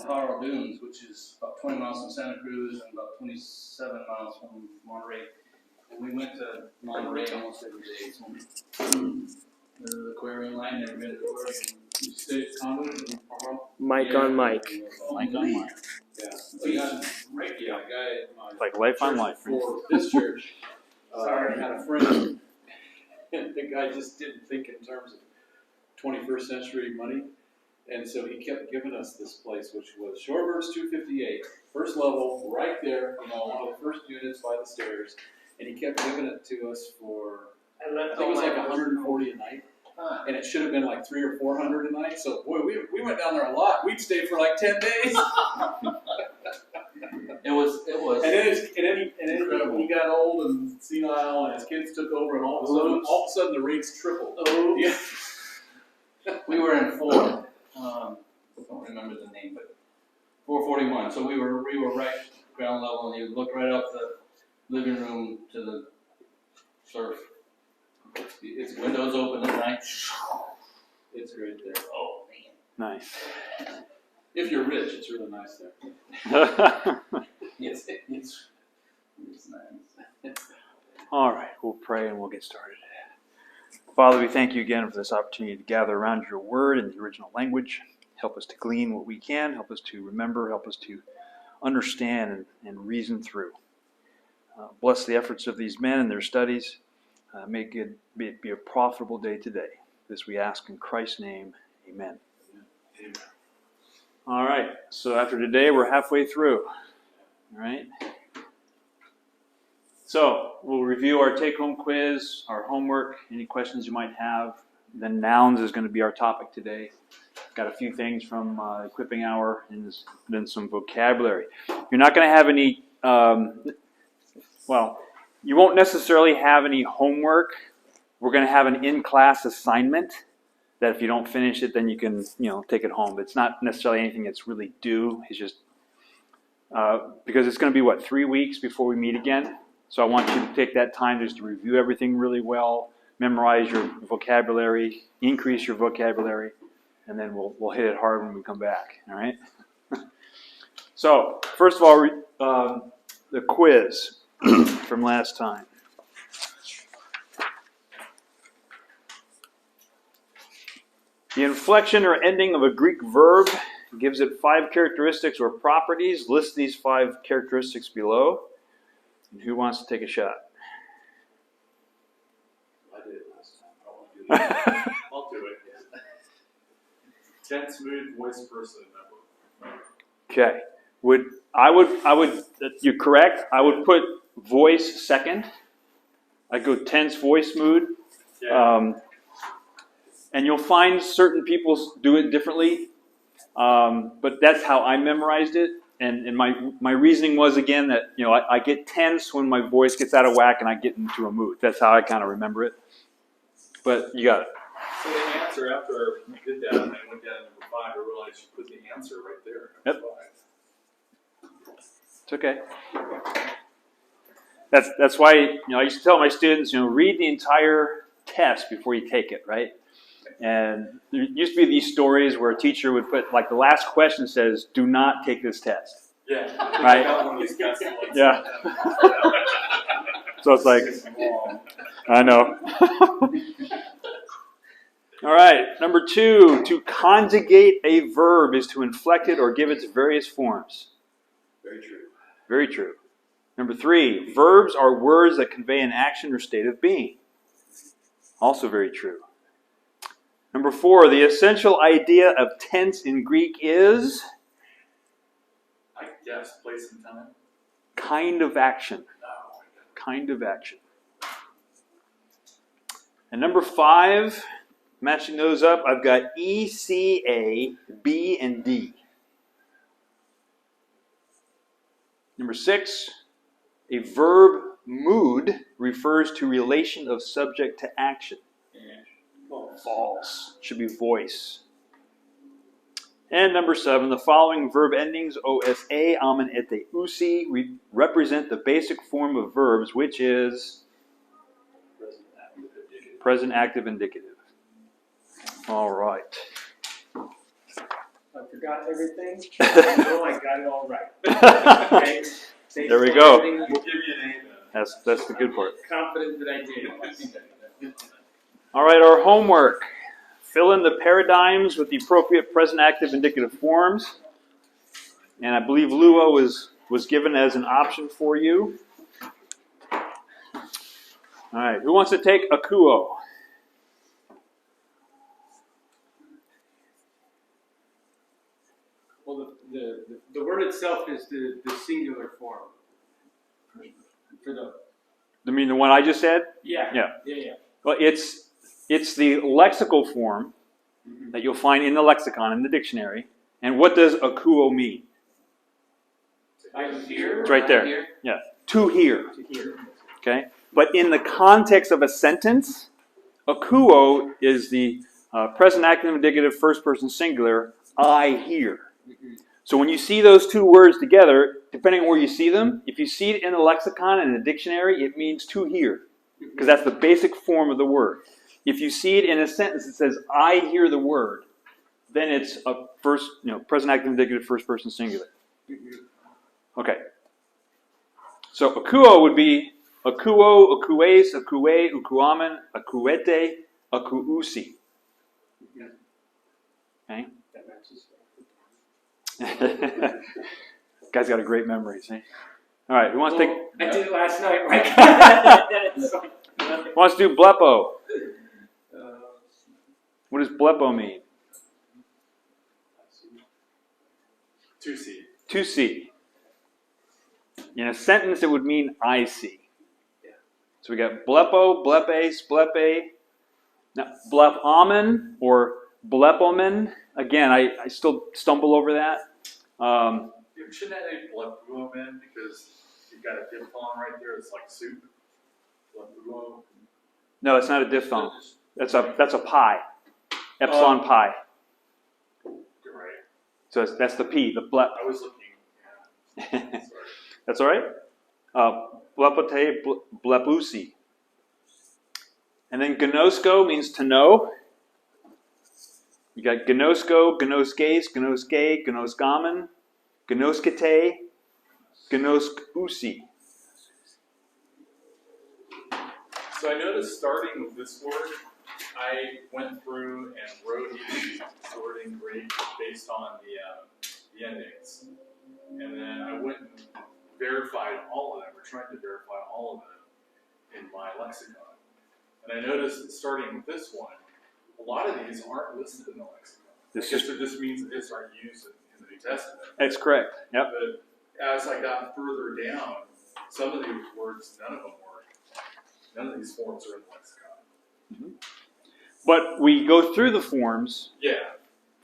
Laurel Dunes, which is about 20 miles from Santa Cruz and about 27 miles from Monterey. And we went to Monterey almost every day. So the aquarium line, never been to the aquarium. You stayed conduit in Laurel? Mike on Mike. Mike on Mike. Yeah. So you got a guy Like life on life. For this church, I had a friend, and the guy just didn't think in terms of 21st century money. And so he kept giving us this place, which was Shorebirds 258, first level, right there, one of the first units by the stairs. And he kept giving it to us for, I think it was like 140 a night. And it should have been like 300 or 400 a night. So boy, we went down there a lot. We'd stay for like 10 days. It was. And then he got old and senile, and his kids took over, and all of a sudden the rates tripled. Oh. Yeah. We were in Ford. I don't remember the name, but 441. So we were right ground level, and you look right out the living room to the surf. It's windows open at night. It's great there. Oh man. Nice. If you're rich, it's really nice there. It's nice. All right, we'll pray and we'll get started. Father, we thank you again for this opportunity to gather around your word in the original language. Help us to glean what we can. Help us to remember. Help us to understand and reason through. Bless the efforts of these men and their studies. Make it be a profitable day today. This we ask in Christ's name. Amen. Amen. All right, so after today, we're halfway through. All right. So we'll review our take-home quiz, our homework, any questions you might have. Then nouns is going to be our topic today. Got a few things from equipping hour and then some vocabulary. You're not going to have any, you won't necessarily have any homework. We're going to have an in-class assignment that if you don't finish it, then you can, take it home. But it's not necessarily anything that's really due. It's just because it's going to be, 3 weeks before we meet again. So I want you to take that time just to review everything really well, memorize your vocabulary, increase your vocabulary, and then we'll hit it hard when we come back. All right. So first of all, the quiz from last time. The inflection or ending of a Greek verb gives it 5 characteristics or properties. List these 5 characteristics below. And who wants to take a shot? I did it last time. I want to do that. I'll do it. Tense, mood, voice, person. Okay. You're correct. I would put voice second. I go tense voice mood. Yeah. And you'll find certain people do it differently. But that's how I memorized it. And my reasoning was, again, that I get tense when my voice gets out of whack and I get into a mood. That's how I kind of remember it. But you got it. So the answer, after I did that, and I went down to number 5, I realized you put the answer right there. Yep. It's okay. That's why I used to tell my students, read the entire test before you take it, right? And there used to be these stories where a teacher would put, the last question says, "Do not take this test." Yeah. Right? Yeah. So it's like, I know. All right. Number 2, to conjugate a verb is to inflect it or give its various forms. Very true. Very true. Number 3, verbs are words that convey an action or state of being. Also very true. Number 4, the essential idea of tense in Greek is? I guess place and time. Kind of action. Oh, Kind of action. And number 5, matching those up, I've got E, C, A, B, and D. Number 6, a verb mood refers to relation of subject to action. False. Should be voice. And number 7, the following verb endings, OSA, amen, ete, usi, represent the basic form of verbs, which is present active indicative. All right. I I forgot everything. I know I got it all right. Okay? There we go. Everything- We'll give you an A That's the good part. Confident that I did. All right, our homework. Fill in the paradigms with the appropriate present active indicative forms. And I believe luo was given as an option for you. All right, who wants to take akuo? Well, the word itself is the singular form. For the You mean the one I just said? yeah. Yeah. Yeah. Well, it's the lexical form Mhm. that you'll find in the lexicon, in the dictionary. And what does akuo mean? I hear. It's right there. Here. Yeah, to hear. To hear. Okay? But in the context of a sentence, akuo is the present active indicative first person singular, I hear. So when you see those two words together, depending on where you see them, if you see it in the lexicon and in the dictionary, it means to hear. Because that's the basic form of the word. If you see it in a sentence that says, I hear the word, then it's a present active indicative first person singular. Okay. So akuo would be akuo, akues, akue, ukuamen, akuete, akuusi. Okay? That matches. Guy's got a great memory, see? All right, who wants to take? I did it last night, Mike. Who wants to do blepo? Uh, What does blepo mean? 2C. To see. In a sentence, it would mean I see. Yeah. So we got blepo, blepes, blepe. Now, blepomen or blepomen. Again, I still stumble over that. Shouldn't that be blepuo, man? Because you've got a diphthong right there. It's like soup. Blepuo. No, it's not a diphthong. That's a pi. Epsilon pi. You're right. So that's the P, the blep. I was looking. Yeah. Sorry. That's all right. Blepote, blepusi. And then gnosko means to know. You got gnosko, gnoskes, gnoske, gnoskamen, gnoskete, gnoskusi. So I noticed starting with this word, I went through and wrote each word in Greek based on the endings. And then I went and verified all of them, or tried to verify all of them in my lexicon. And I noticed that starting with this one, a lot of these aren't listed in the lexicon. This I guess is- it just means that these aren't used in the New Testament. That's correct. Yep. But as I got further down, some of these words, none of these forms are in the lexicon. But we go through the forms Yeah.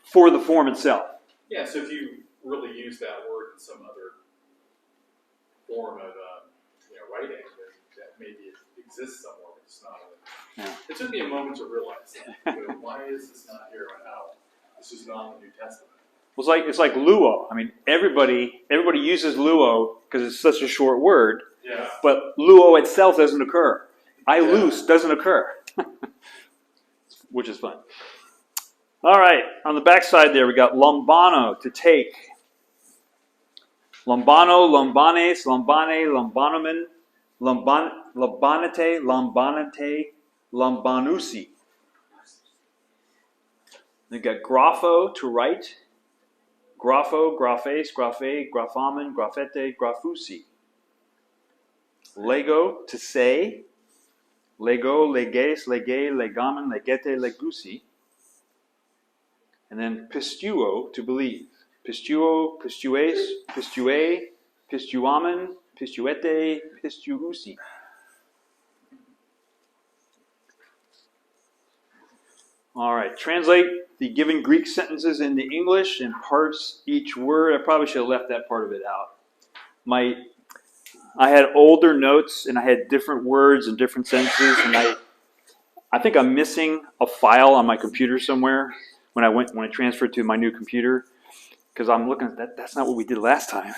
for the form itself. Yeah, so if you really use that word in some other form of writing, then that maybe it exists somewhere, but it's not. Yeah. It took me a moment to realize that. Why is this not here? And how this is not in the New Testament. It's like luo. I mean, everybody uses luo because it's such a short word, Yeah. but luo itself doesn't occur. I Yeah. loose doesn't occur, which is fun. All right, on the back side there, we got lombano, to take. Lombano, lombanes, lombane, lombanomen, lombanate, lombanate, lombanusi. Then got grapho, to write. Grapho, graphes, graphe, graphamen, grafete, grafusi. Lego, to say. Lego, leges, lege, legamen, legete, legusi. And then pistuo, to believe. Pistuo, pistues, pistue, pistuamen, pistuete, pistuusi. All right, translate the given Greek sentences into English and parse each word. I probably should have left that part of it out. I had older notes and I had different words and different sentences, and I think I'm missing a file on my computer somewhere when I transferred to my new computer, because I'm looking at that. That's not what we did last time.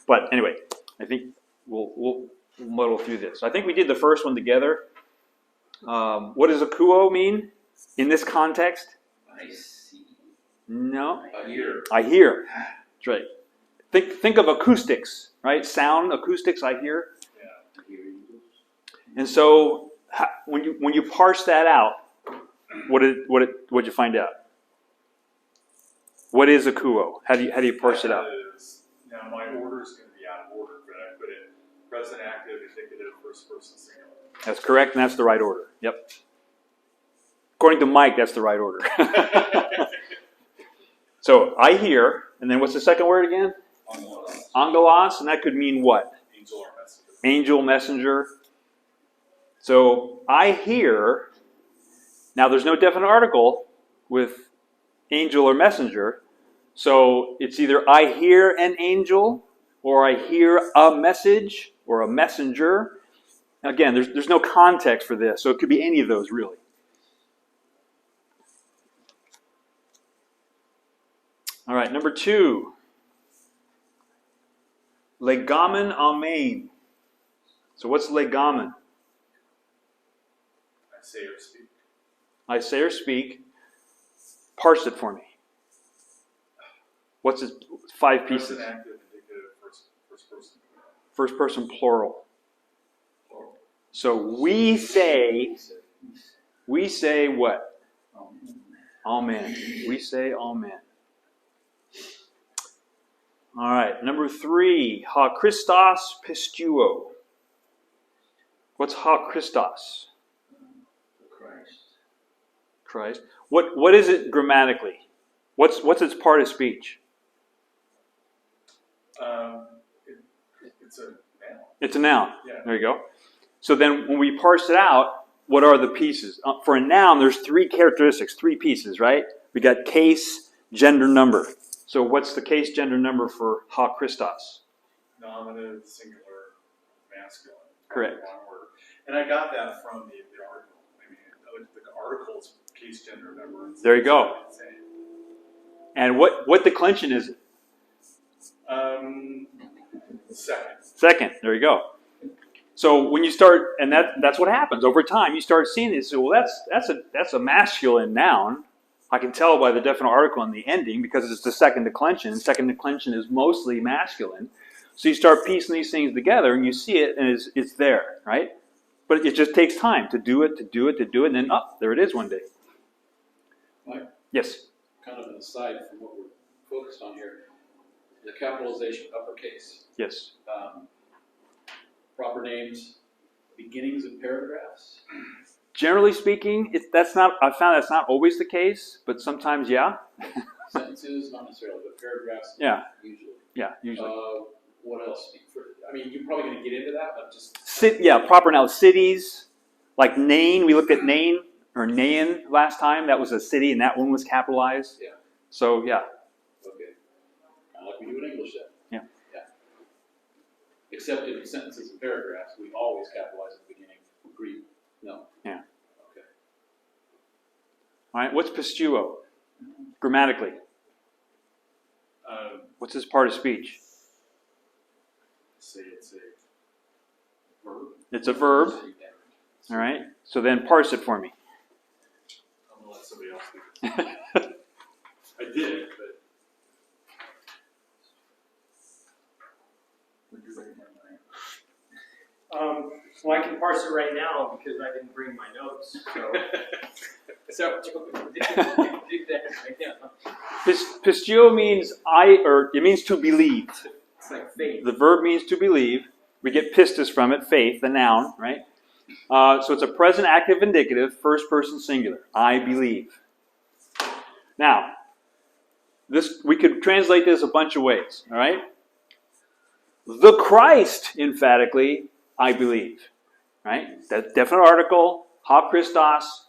But anyway, I think we'll muddle through this. I think we did the first one together. What does akuo mean in this context? I see. No. I hear. I hear. That's right. Think of acoustics, right? Sound, acoustics, I hear. And so when you parse that out, what'd you find out? What is akuo? How do you parse it out? Now my order is going to be out of order, but I put in present active, indicative, first person singular. That's correct, and that's the right order. Yep. According to Mike, that's the right order. So I hear, and then what's the second word again? Angelos, and that could mean what? Angel or messenger. Angel, messenger. So I hear. Now there's no definite article with angel or messenger. So it's either I hear an angel, or I hear a message, or a messenger. Again, there's no context for this, so it could be any of those really. All right, number 2. Legamen amen. So what's legamen? I say or speak. I say or speak. Parse it for me. What's its 5 pieces? Present active, indicative, first person. First person plural. So we say what? Amen. We say amen. All right, number 3, ha Christos pistuo. What's ha Christos? Christ. What is it grammatically? What's its part of speech? It's a noun. It's a noun. Yeah. There you go. So then when we parse it out, what are the pieces? For a noun, there's 3 characteristics, 3 pieces, right? We got case, gender, number. So what's the case, gender, number for ha Christos? Nominative, singular, masculine. Correct. One word. And I got that from the article. I mean, the article's case, gender, number. There you go. And what declension is it? Second. Second. There you go. So when you start, and that's what happens over time. You start seeing this. So, well, that's a masculine noun. I can tell by the definite article in the ending because it's the second declension. And second declension is mostly masculine. So you start piecing these things together, and you see it, and it's there, right? But it just takes time to do it, and then there it is one day. Mike, Yes. kind of an aside from what we're focused on here, the capitalization uppercase, Yes. proper names, beginnings of paragraphs. Generally speaking, I found that's not always the case, but sometimes, yeah. Sentences, not necessarily, but paragraphs. Yeah. Usually. Yeah, usually. What else? I mean, you're probably going to get into that, but just. Proper noun. Cities, like Nain. We looked at Nain or Nain last time. That was a city, and that one was capitalized. Yeah. So, yeah. Okay. Kind of like we do in English then. Yeah. Yeah. Except in sentences and paragraphs, we always capitalize at the beginning. Agree? No. Yeah. Okay. All right, what's pistuo? Grammatically. What's this part of speech? Say it's a verb. It's a verb. All right, so then parse it for me. I'm going to let somebody else do it. I did, but. Would you write my mind? Well, I can parse it right now because I didn't bring my notes. So, do that right now. Pistuo means it means to believe. It's like faith. The verb means to believe. We get pistis from it, faith, the noun, right? So it's a present active indicative, first person singular. I believe. Now, we could translate this a bunch of ways, all right? The Christ, emphatically, I believe, right? That definite article, ha Christos,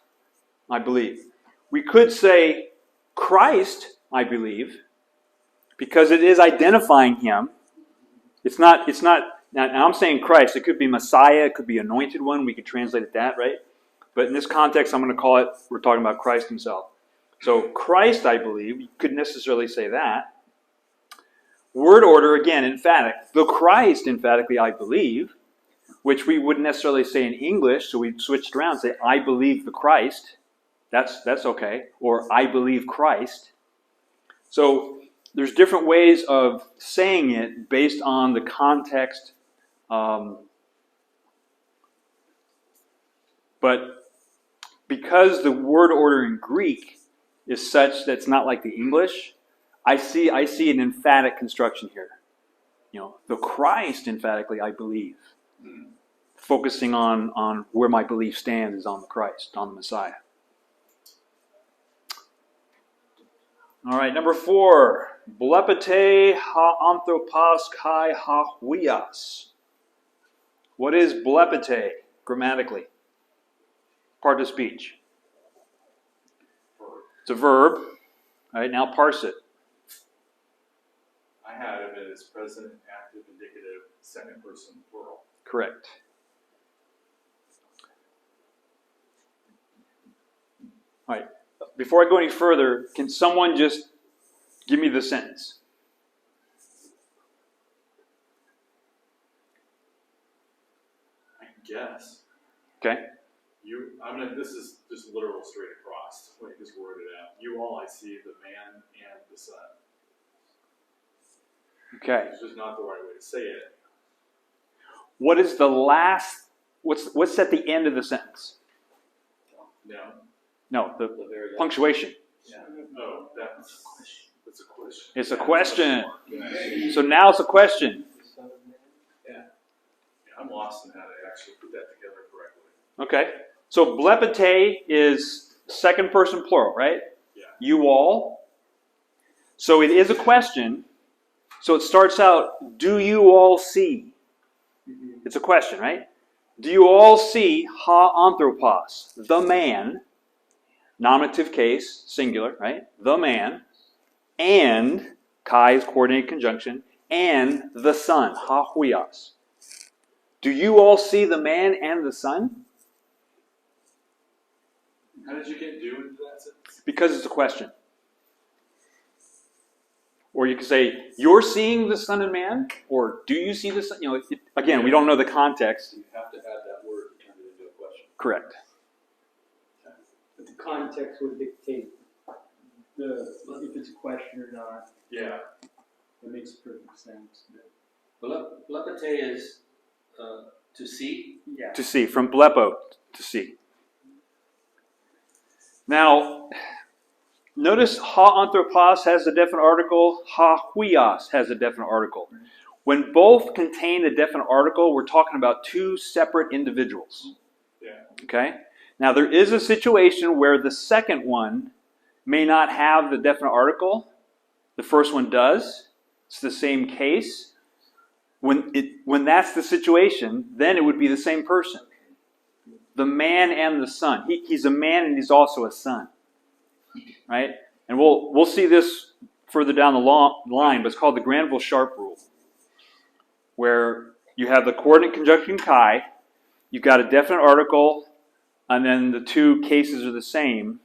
I believe. We could say Christ, I believe, because it is identifying him. It's not, now I'm saying Christ, it could be Messiah, it could be anointed one, we could translate it that, right? But in this context, I'm going to call it, we're talking about Christ himself. So Christ, I believe, you couldn't necessarily say that. Word order, again, emphatic. The Christ, emphatically, I believe, which we wouldn't necessarily say in English, so we switched around and say, I believe the Christ. That's okay. Or I believe Christ. So there's different ways of saying it based on the context. But because the word order in Greek is such that it's not like the English, I see an emphatic construction here. The Christ, emphatically, I believe. Focusing on where my belief stands is on the Christ, on the Messiah. All right, number 4. Blepete ha anthropos kai ha huios. What is blepete grammatically? Part of speech. It's a verb. All right, now parse it. I had it as present, active, indicative, second person, plural. Correct. All right. Before I go any further, can someone just give me the sentence? I guess. Okay. This is just literal straight across. Let me just word it out. You all, I see the man and the son. Okay. It's just not the right way to say it. What is the last? What's at the end of the sentence? No. No, the The very last. punctuation. Oh, that's a question. It's a question. Yeah, So now it's a question. I'm lost in how to actually put that together correctly. Okay. So blepete is second person plural, right? Yeah. You all. So it is a question. So it starts out, do you all see? It's a question, right? Do you all see ha anthropos, the man, nominative case, singular, right? The man, and, kai is coordinated conjunction, and the son, ha huios. Do you all see the man and the son? How did you get due into that sentence? Because it's a question. Or you could say, you're seeing the son and man, or do you see the son? Again, we don't know the context. You have to add that word to turn it into a question. Correct. But the context would dictate if it's a question or not. Yeah. It makes perfect sense. Blepete is to see. Yeah. To see, from blepo, to see. Now, notice ha anthropos has a definite article, ha huios has a definite article. When both contain a definite article, we're talking about two separate individuals. Yeah. Okay? Now, there is a situation where the second one may not have the definite article. The first one does. It's the same case. When that's the situation, then it would be the same person. The man and the son. He's a man and he's also a son. Right? And we'll see this further down the line, but it's called the Granville-Sharp rule, where you have the coordinate conjunction kai, you've got a definite article, and then the two cases are the same.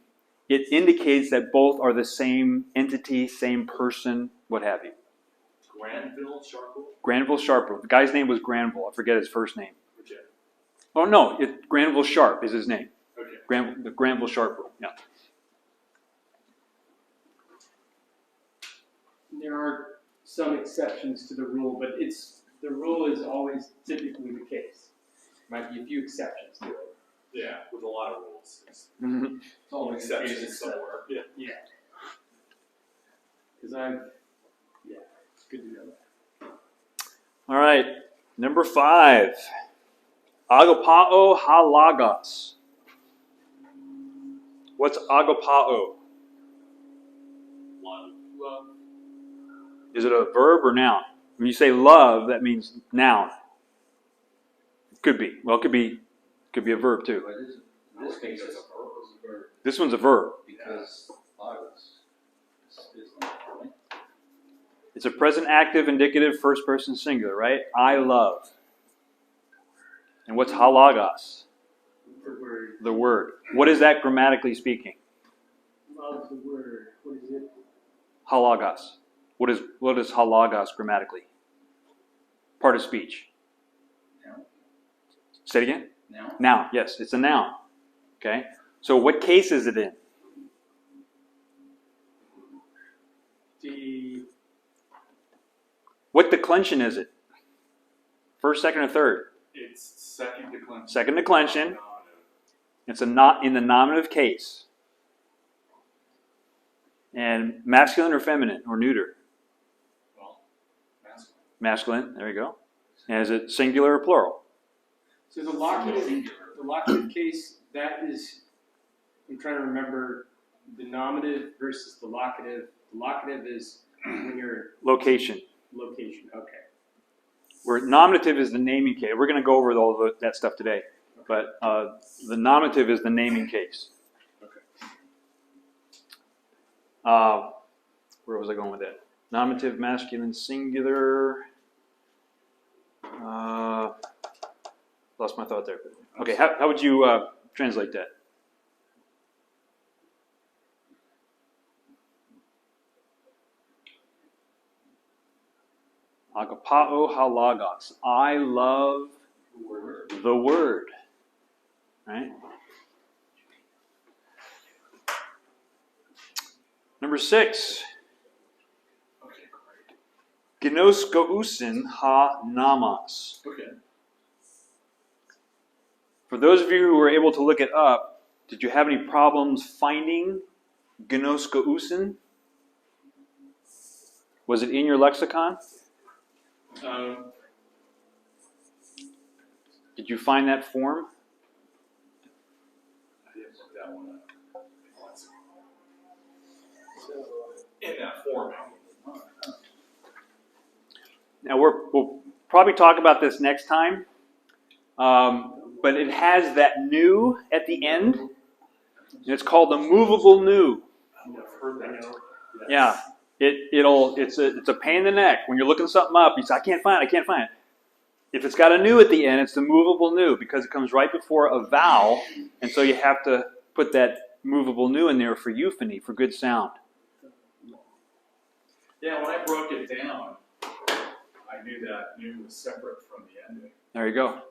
It indicates that both are the same entity, same person, what have you. Granville-Sharp rule? Granville-Sharp rule. The guy's name was Granville. I forget his first name. Okay. Oh no, Granville-Sharp is his name. Okay. The Granville-Sharp rule. Yeah. There are some exceptions to the rule, but the rule is always typically the case. Might be a few exceptions to it. Yeah, with a lot of rules. It's Mm-hmm. all exceptions somewhere. Yeah. Yeah. Because it's good to know that. All right, number 5. Agapao halagos. What's agapao? Love. Is it a verb or noun? When you say love, that means noun. It could be. Well, it could be a verb too. But in this case, it's a verb This one's a verb. because logos is right? It's a present active indicative first person singular, right? I love. And what's halagos? The word. The word. What is that grammatically speaking? Love the word. What is it? Halagos. What is halagos grammatically? Part of speech. Noun. Say it again. Now, Noun. Yes, it's a noun. Okay. So what case is it in? What declension is it? First, second, or third? It's second declension. Second declension. Nominative. It's a not in the nominative case. And masculine or feminine or neuter? Well, masculine. Masculine. There you go. And is it singular or plural? So the locative case, that is, I'm trying to remember the nominative versus the locative. The locative is when you're Location. location, okay. Where nominative is the naming case. We're going to go over all of that stuff today. But the nominative is the naming case. Where was I going with that? Nominative, masculine, singular. Lost my thought there. Okay, how would you translate that? Agapao halagos. I love the word. Right? Number 6. Okay, great. Gnoskousin ha namas. Okay. For those of you who were able to look it up, did you have any problems finding gnoskousin? Was it in your lexicon? Did you find that form? I didn't look that one up. In that format. Now we'll probably talk about this next time, but it has that new at the end, and it's called a movable new. I've heard that. Yeah, it's a pain in the neck when you're looking something up. You say, I can't find it. If it's got a new at the end, it's the movable new because it comes right before a vowel, and so you have to put that movable new in there for euphony, for good sound. Yeah, when I broke it down, I knew that new was separate from the ending. There you go.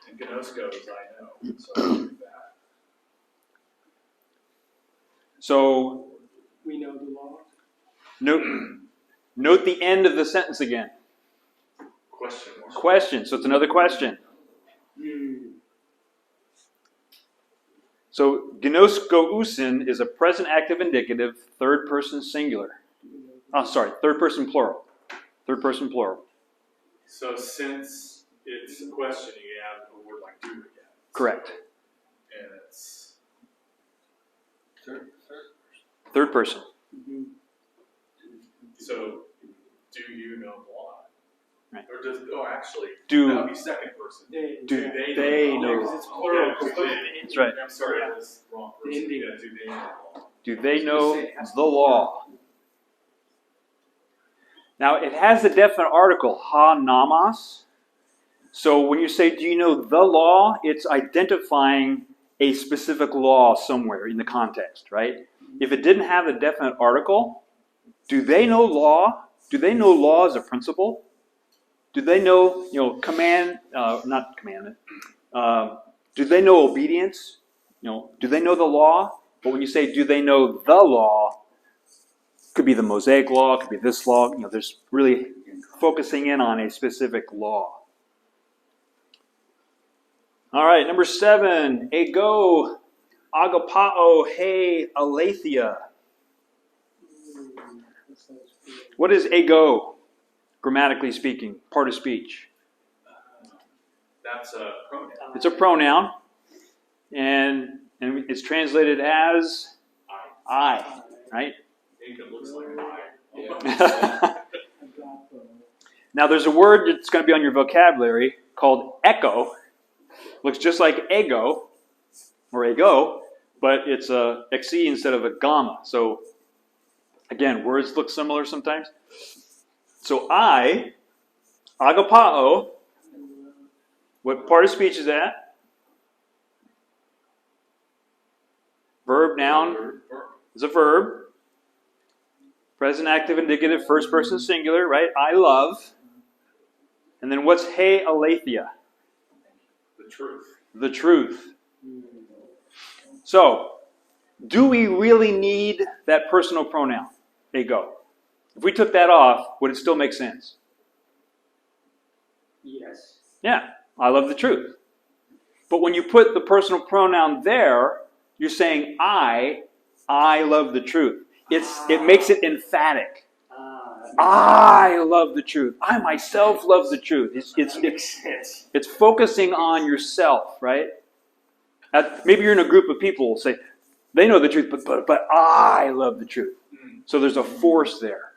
And Gnoskos, I know, so I knew that. So We know the law. note the end of the sentence again. Question mark. Question. So it's another question. So gnoskousin is a present active indicative, third person singular. Oh, sorry, third person plural. Third person plural. So since it's a question, you have a word like do again. Correct. And it's Third person. so do you know the law? Right. Or does actually that Do would be second person. do they they know? know? Because it's plural. Yeah, Do they? That's right. I'm sorry, I was wrong. The Person. ending. Yeah, do they know the law? Do they know the law? Now it has a definite article, ha namas. So when you say, do you know the law, it's identifying a specific law somewhere in the context, right? If it didn't have a definite article, do they know law? Do they know law as a principle? Do they know, not commandment. Do they know obedience? Do they know the law? But when you say, do they know the law, could be the Mosaic law, could be this law. There's really focusing in on a specific law. All right, number 7, ego agapao he aletheia. What is ego, grammatically speaking, part of speech? That's a pronoun. It's a pronoun, and it's translated as I, right? I think it looks like I. Now there's a word that's going to be on your vocabulary called echo. Looks just like ego, or ego, but it's a xe instead of a gamma. So again, words look similar sometimes. So I, agapao, what part of speech is that? Verb, noun, is a verb. Present active indicative, first person singular, right? I love. And then what's he aletheia? The truth. The truth. So, do we really need that personal pronoun? they go. If we took that off, would it still make sense? Yes. Yeah, I love the truth. But when you put the personal pronoun there, you're saying I love the truth. It makes it emphatic. I love the truth. I myself love the truth. It's focusing on yourself, right? Maybe you're in a group of people, say, they know the truth, but I love the truth. So there's a force there.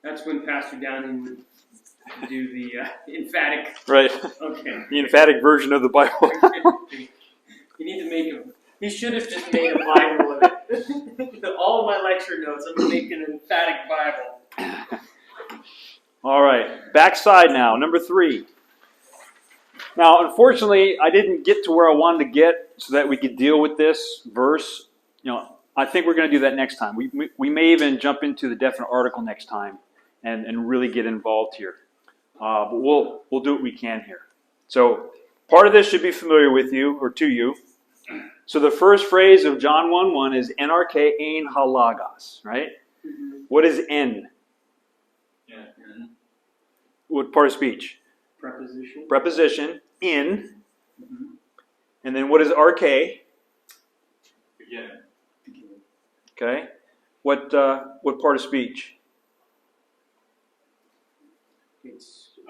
That's when Pastor Downing would do the emphatic. Right. Okay. The emphatic version of the Bible. You need to make a. He should have just made a Bible of it. All of my lecture notes, I'm going to make an emphatic Bible. All right. Backside now. Number 3. Now, unfortunately, I didn't get to where I wanted to get so that we could deal with this verse. I think we're going to do that next time. We may even jump into the definite article next time and really get involved here. But we'll do what we can here. So part of this should be familiar with you or to you. So the first phrase of John 1:1 is NRK ein halagos, right? Mm-hmm. What is en? Yeah. What part of speech? Preposition. Preposition, in. Mm-hmm. And then what is RK? Again, Okay. What part of speech? I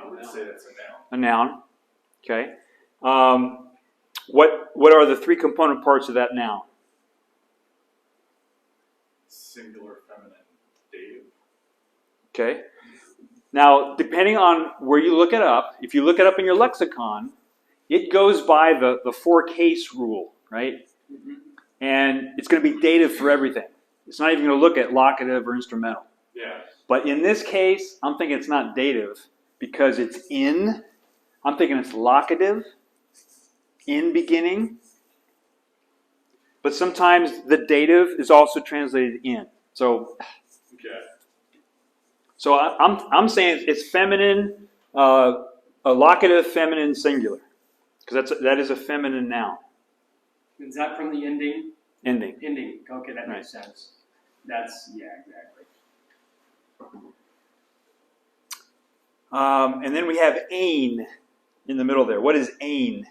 would say that's a noun. A noun. Okay. What are the 3 component parts of that noun? Singular, feminine, dative. Okay. Now, depending on where you look it up, if you look it up in your lexicon, it goes by the 4-case rule, right? Mm-hmm. And it's going to be dative for everything. It's not even going to look at locative or instrumental. Yeah. But in this case, I'm thinking it's not dative because it's in. I'm thinking it's locative, in beginning. But sometimes the dative is also translated in. So Okay. I'm saying it's feminine, a locative, feminine, singular, because that is a feminine noun. Is that from the ending? Ending. Ending. Okay, that makes sense. That's, yeah, exactly. And then we have ein in the middle there. What is ein?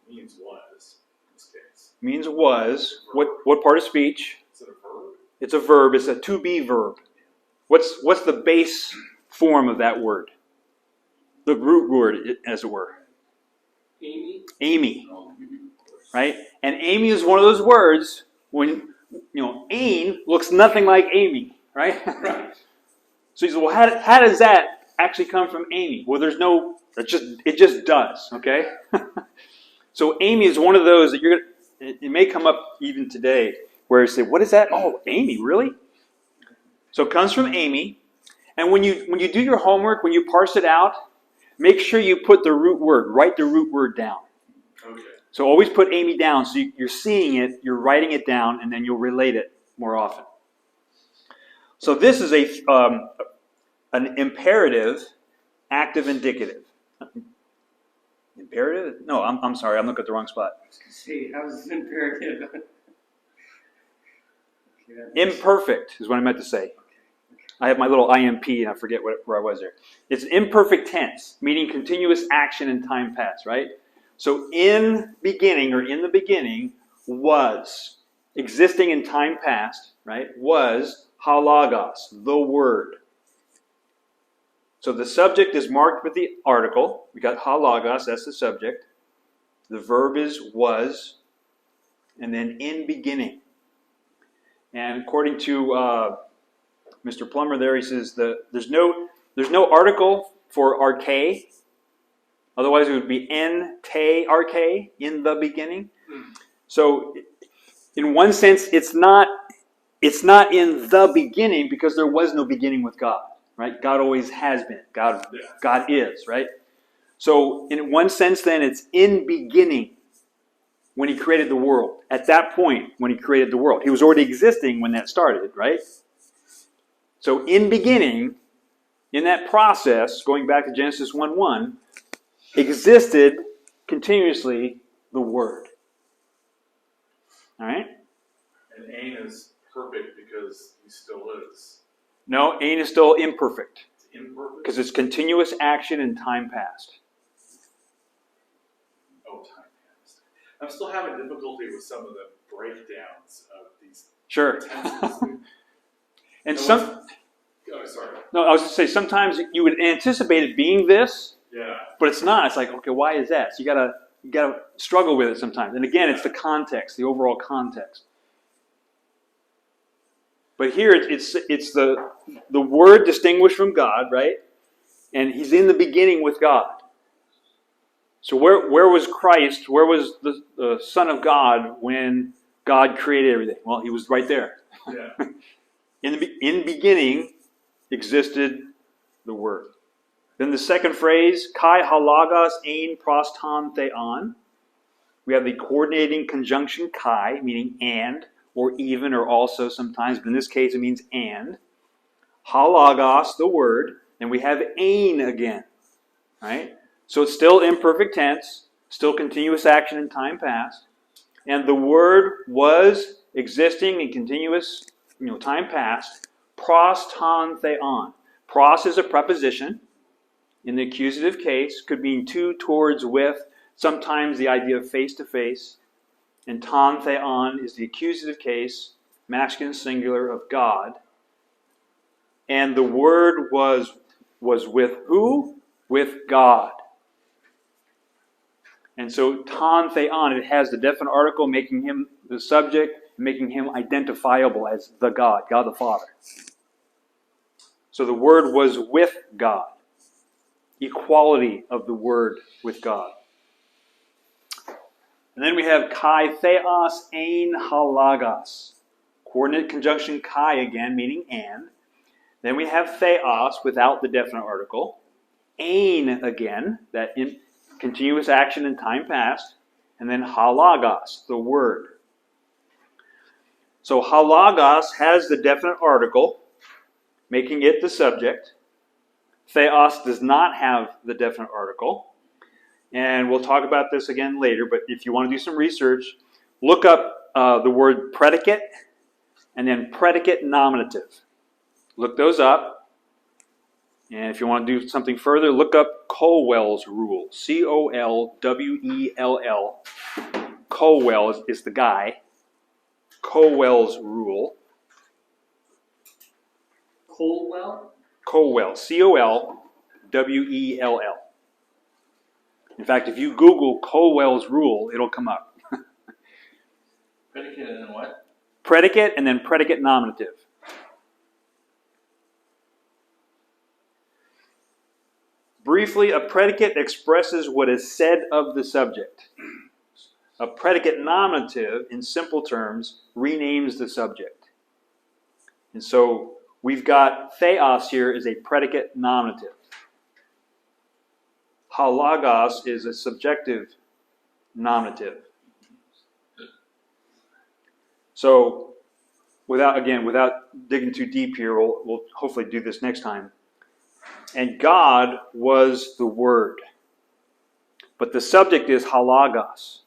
Means was, in this case. Means was. What part of speech? Is it a verb? It's a verb. It's a to be verb. What's the base form of that word? The root word, as it were. Amy? Amy. Oh, Right? And Amy is one of those words when, Ain looks nothing like Amy, right? Right. So he said, well, how does that actually come from Amy? Well, it just does, okay? So Amy is one of those that it may come up even today where you say, what is that? Oh, Amy, really? So it comes from Amy. And when you do your homework, when you parse it out, make sure you put the root word, write the root word down. okay. So always put Amy down so you're seeing it, you're writing it down, and then you'll relate it more often. So this is an imperative, active indicative. Imperative? No, I'm sorry, I'm looking at the wrong spot. See, that was imperative. Imperfect is what I meant to say. I have my little IMP and I forget where I was there. It's imperfect tense, meaning continuous action in time past, right? So in the beginning was, existing in time past, right, was halagos, the word. So the subject is marked with the article. We got halagos, that's the subject. The verb is was, and then in beginning. And according to Mr. Plummer there, he says there's no article for arche. Otherwise, it would be en te arche, in the beginning. So, in one sense, it's not in the beginning because there was no beginning with God, right? God always has been. God is, right? So, in one sense, then it's in beginning when He created the world. At that point, when He created the world, He was already existing when that started, right? So, in beginning, in that process, going back to Genesis 1:1. Existed continuously the Word. All right? And Ain is perfect because he still is. No, ain is still imperfect It's imperfect. because it's continuous action in time past. Oh, time passed. I'm still having difficulty with some of the breakdowns of these Sure. tenses. And No, some, Oh, sorry. no, I was going to say sometimes you would anticipate it being this, Yeah. but it's not. It's like, okay, why is that? So you gotta struggle with it sometimes. And again, it's the context, the overall context. But here it's the word distinguished from God, right? And he's in the beginning with God. So where was Christ? Where was the Son of God when God created everything? Well, he was right there. Yeah. In beginning existed the Word. Then the second phrase, kai halagos ein proston theon. We have the coordinating conjunction kai, meaning and, or even, or also sometimes, but in this case it means and. Halagos, the Word, and we have ein again, right? So it's still imperfect tense, still continuous action in time past, and the Word was existing in continuous, time past. Proston theon. Pros is a preposition. In the accusative case, could mean to, towards, with. Sometimes the idea of face to face. And ton theon is the accusative case, masculine singular of God. And the Word was with who? With God. And so ton theon, it has the definite article making him the subject, making him identifiable as the God, God the Father. So the Word was with God. Equality of the Word with God. And then we have kai theos ein halagos. Coordinate conjunction kai again, meaning and. Then we have theos without the definite article. Ein again, that in continuous action in time past. And then halagos, the Word. So halagos has the definite article, making it the subject. Theos does not have the definite article. And we'll talk about this again later, but if you want to do some research, look up the word predicate and then predicate nominative. Look those up. And if you want to do something further, look up Colwell's rule. Colwell. Colwell is the guy. Colwell's rule. Colwell? Colwell. Colwell. In fact, if you Google Colwell's rule, it'll come up. Predicate and then what? Predicate and then predicate nominative. Briefly, a predicate expresses what is said of the subject. A predicate nominative, in simple terms, renames the subject. And so we've got theos here is a predicate nominative. Halagos is a subjective nominative. So, without digging too deep here, we'll hopefully do this next time. And God was the Word. But the subject is halagos.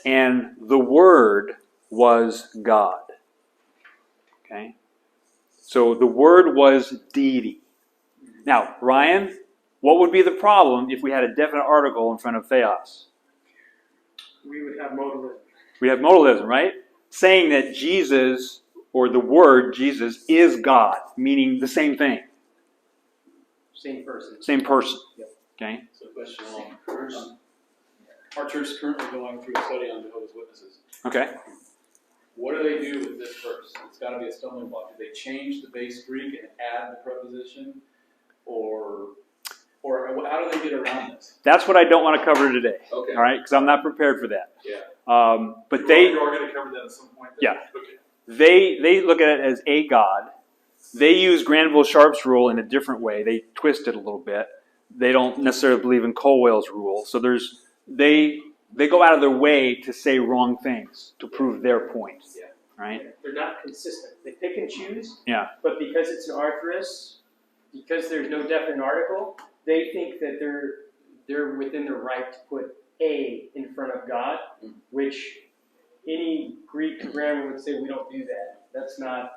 And the Word was God. Okay? So the Word was deity. Now, Ryan, what would be the problem if we had a definite article in front of theos? We would have modalism. We'd have modalism, right? Saying that Jesus, or the Word, Jesus, is God, meaning the same thing. Same person. Same person. Yep. Okay? So question on, our church is currently going through a study on Jehovah's Witnesses. Okay. What do they do with this verse? It's got to be a stumbling block. Do they change the base Greek and add the preposition? Or how do they get around this? That's what I don't want to cover today. Okay. All right? Because I'm not prepared for that. Yeah. But they... You are going to cover that at some point? Yeah. Okay. They look at it as a God. They use Granville-Sharp's rule in a different way. They twist it a little bit. They don't necessarily believe in Colwell's rule. So they go out of their way to say wrong things to prove their point. Yeah. Right? They're not consistent. They pick and choose. Yeah. But because it's an arthurist, because there's no definite article, they think that they're within their right to put a in front of God, which any Greek grammar would say we don't do that. That's not,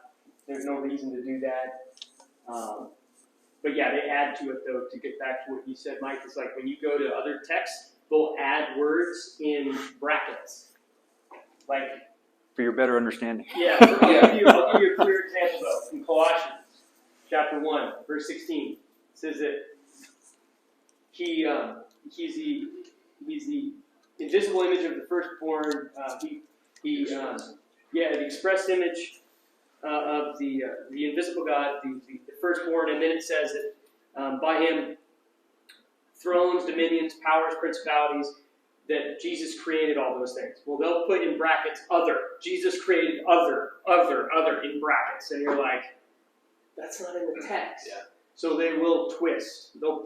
there's no reason to do that. But yeah, they add to it though, to get back to what you said, Mike. It's like when you go to other texts, they'll add words in brackets. Like, For your better understanding. yeah, I'll give you a clear example though. In Colossians chapter 1, verse 16, it says that he's the invisible image of the firstborn. The express image of the invisible God, the firstborn. And then it says that by him, thrones, dominions, powers, principalities, that Jesus created all those things. Well, they'll put in brackets other. Jesus created other in brackets. And you're like, that's not in the text. Yeah. So they will twist. They'll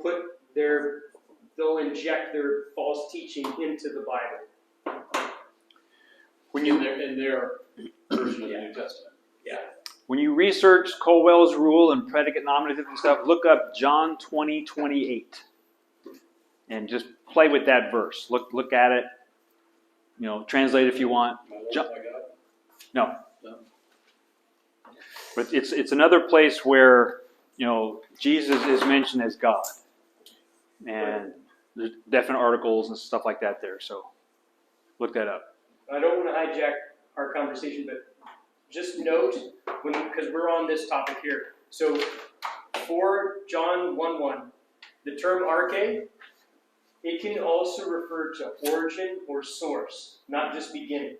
inject their false teaching into the Bible. When In you their version of the New Testament. when you research Colwell's rule and predicate nominative and stuff, look up John 20:28, and just play with that verse. Look at it. Translate if you want. My Lord, Jo- my God. No. No. But it's another place where Jesus is mentioned as God, and there's definite articles and stuff like that there. So look that up. I don't want to hijack our conversation, but just note, because we're on this topic here. So for John 1:1, the term arche, it can also refer to origin or source, not just beginning.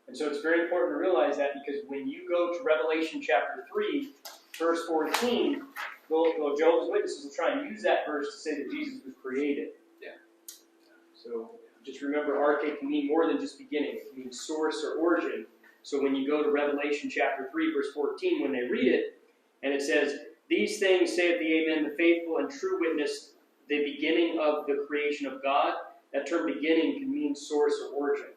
And so it's very important to realize that, because when you go to Revelation chapter 3, verse 14, Jehovah's Witnesses will try and use that verse to say that Jesus was created. Yeah. So just remember, arche can mean more than just beginning. It can mean source or origin. So when you go to Revelation chapter 3, verse 14, when they read it, and it says, "These things saith the Amen, the faithful and true witness, the beginning of the creation of God," that term beginning can mean source or origin.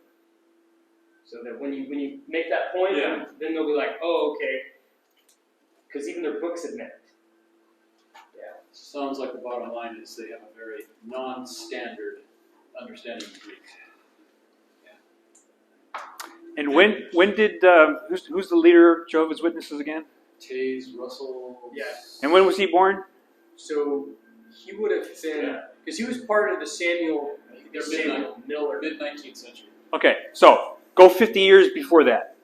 So that when you make that point, Yeah. then they'll be like, oh, okay. Because even their books admit it. Yeah. Sounds like the bottom line is they have a very non-standard understanding of Greek. And when did who's the leader of Jehovah's Witnesses again? Taze, Russell. Yeah. And when was he born? So he would have been, because he was part of the Samuel Miller. Mid-19th century. Okay, so go 50 years before that.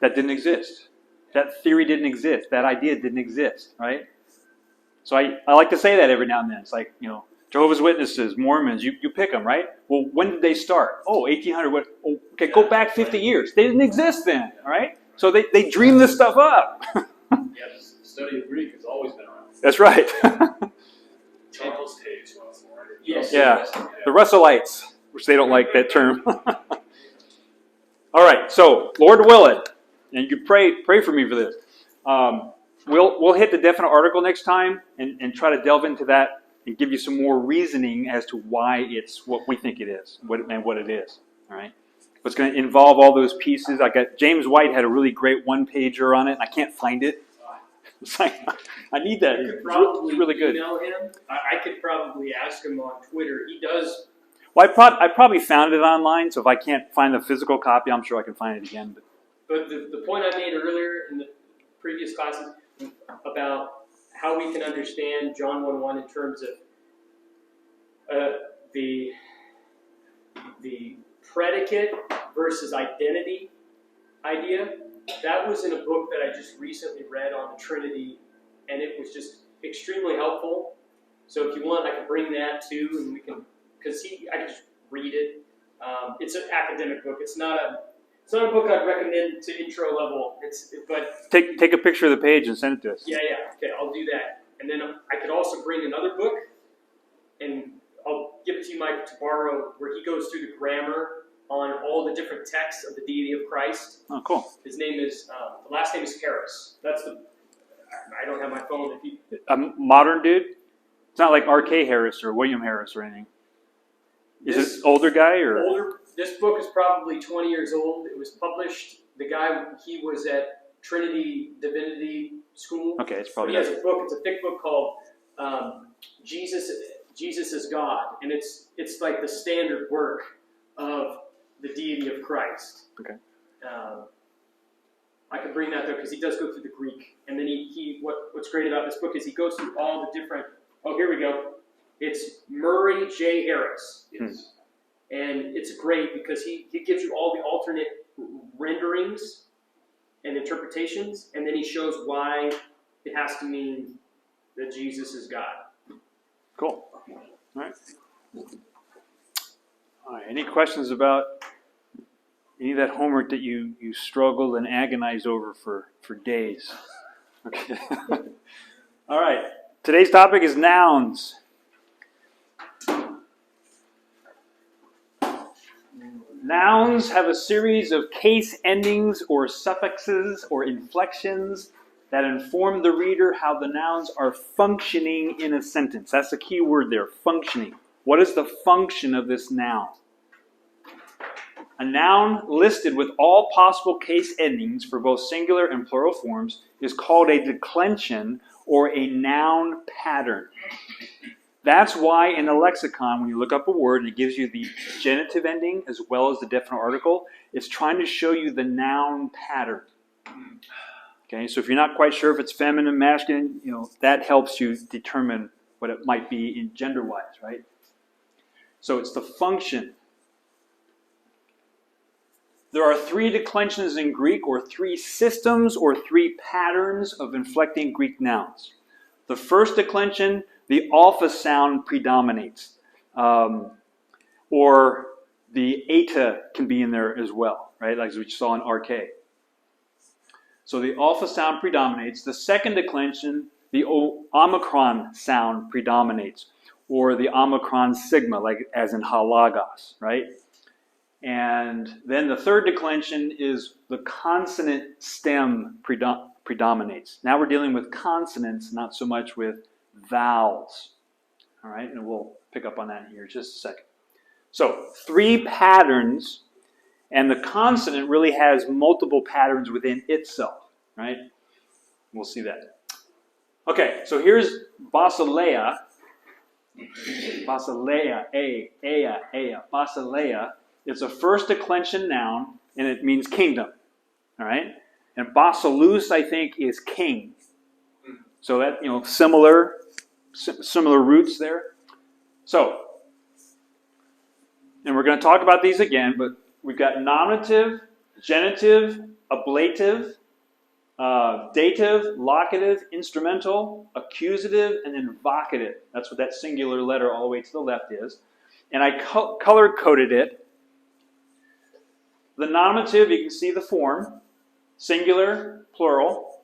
That didn't exist. That theory didn't exist. That idea didn't exist, right? So I like to say that every now and then. It's like, Jehovah's Witnesses, Mormons, you pick them, right? Well, when did they start? Oh, 1800. What? Oh, okay, go back 50 years. They didn't exist then, all right? So they dreamed this stuff up. Yeah, the study of Greek has always been around. That's right. Charles Taze Russell, right? Yes. Yeah. The Russellites, which they don't like that term. All right, so Lord will it, and you pray for me for this. We'll hit the definite article next time and try to delve into that and give you some more reasoning as to why it's what we think it is, what it is. All right, but it's going to involve all those pieces. James White had a really great one-pager on it, and I can't find it. It's like, I need that. You could It's probably really good. email him. I could probably ask him on Twitter. He does. Well, I probably found it online, so if I can't find the physical copy, I'm sure I can find it again. But the point I made earlier in the previous classes about how we can understand John 1:1 in terms of the predicate versus identity idea, that was in a book that I just recently read on the Trinity, and it was just extremely helpful. So if you want, I can bring that too, and we can, I can just read it. It's an academic book. It's not a book I'd recommend to intro level. But Take a picture of the page and send it to us. yeah. Okay, I'll do that. And then I could also bring another book, and I'll give it to you, Mike, to borrow, where he goes through the grammar on all the different texts of the deity of Christ. Oh, cool. His name is, the last name is Harris. I don't have my phone. A modern dude? It's not like R.K. Harris or William Harris or anything. Is it older guy or? Older. This book is probably 20 years old. It was published. The guy, he was at Trinity Divinity School. Okay, it's He probably has that. a book. It's a thick book called Jesus is God, and it's like the standard work of the deity of Christ. Okay. I could bring that though because he does go through the Greek, and then what's great about this book is he goes through all the different. Oh, here we go. It's Murray J. Harris, Yes. and it's great because he gives you all the alternate renderings and interpretations, and then he shows why it has to mean that Jesus is God. Cool. All right. All right. Any questions about any of that homework that you struggled and agonized over for days? Okay. All right. Today's topic is nouns. Nouns have a series of case endings or suffixes or inflections that inform the reader how the nouns are functioning in a sentence. That's the key word there, functioning. What is the function of this noun? A noun listed with all possible case endings for both singular and plural forms is called a declension or a noun pattern. That's why in the lexicon, when you look up a word and it gives you the genitive ending as well as the definite article, it's trying to show you the noun pattern. Okay, so if you're not quite sure if it's feminine, masculine, that helps you determine what it might be in gender-wise, right? So it's the function. There are 3 declensions in Greek, or 3 systems, or 3 patterns of inflecting Greek nouns. The first declension, the alpha sound predominates. Or the eta can be in there as well, right? Like we saw in RK. So the alpha sound predominates. The second declension, the omicron sound predominates. Or the omicron sigma, like as in halagos, right? And then the third declension is the consonant stem predominates. Now we're dealing with consonants, not so much with vowels. All right, and we'll pick up on that here in just a second. So 3 patterns, and the consonant really has multiple patterns within itself, right? We'll see that. Okay, so here's basileia. Basileia, basileia. It's a first declension noun, and it means kingdom. All right? And basileus, I think, is king. So that, similar roots there. So, and we're going to talk about these again, but we've got nominative, genitive, ablative, dative, locative, instrumental, accusative, and then vocative. That's what that singular letter all the way to the left is. And I color-coded it. The nominative, you can see the form, singular, plural.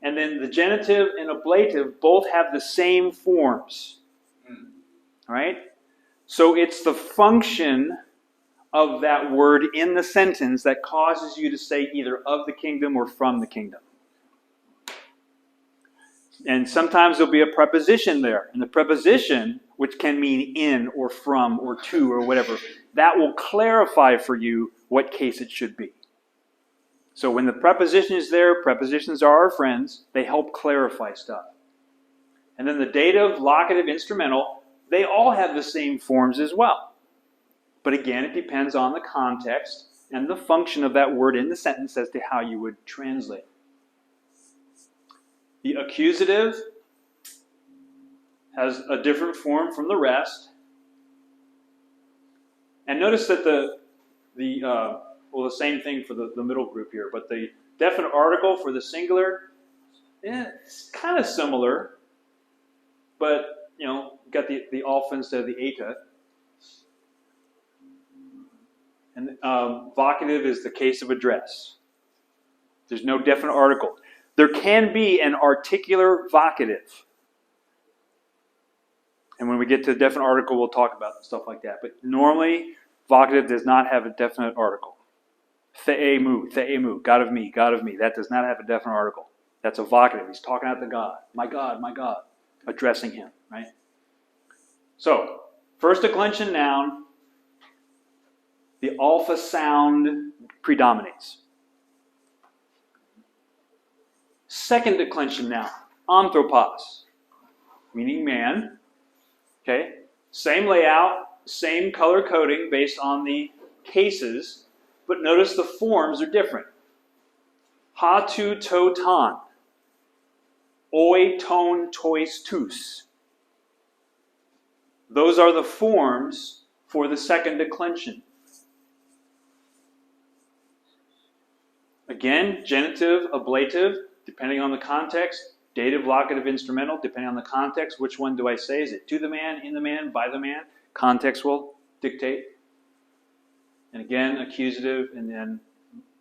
And then the genitive and ablative both have the same forms. All right? So it's the function of that word in the sentence that causes you to say either of the kingdom or from the kingdom. And sometimes there'll be a preposition there. And the preposition, which can mean in or from or to or whatever, that will clarify for you what case it should be. So when the preposition is there, prepositions are our friends. They help clarify stuff. And then the dative, locative, instrumental, they all have the same forms as well. But again, it depends on the context and the function of that word in the sentence as to how you would translate. The accusative has a different form from the rest. And notice that the same thing for the middle group here, but the definite article for the singular, it's kind of similar, but, got the alpha instead of the eta. And vocative is the case of address. There's no definite article. There can be an articular vocative. And when we get to the definite article, we'll talk about stuff like that. But normally, vocative does not have a definite article. The'emu, God of me, God of me. That does not have a definite article. That's a vocative. He's talking out to God, my God, addressing him, right? So, first declension noun, the alpha sound predominates. Second declension noun, anthropos, meaning man. Okay, same layout, same color coding based on the cases, but notice the forms are different. Ha, tu, to, tan. Oi, ton, tois, tus. Those are the forms for the second declension. Again, genitive, ablative, depending on the context. Dative, locative, instrumental, depending on the context. Which one do I say? Is it to the man, in the man, by the man? Context will dictate. And again, accusative and then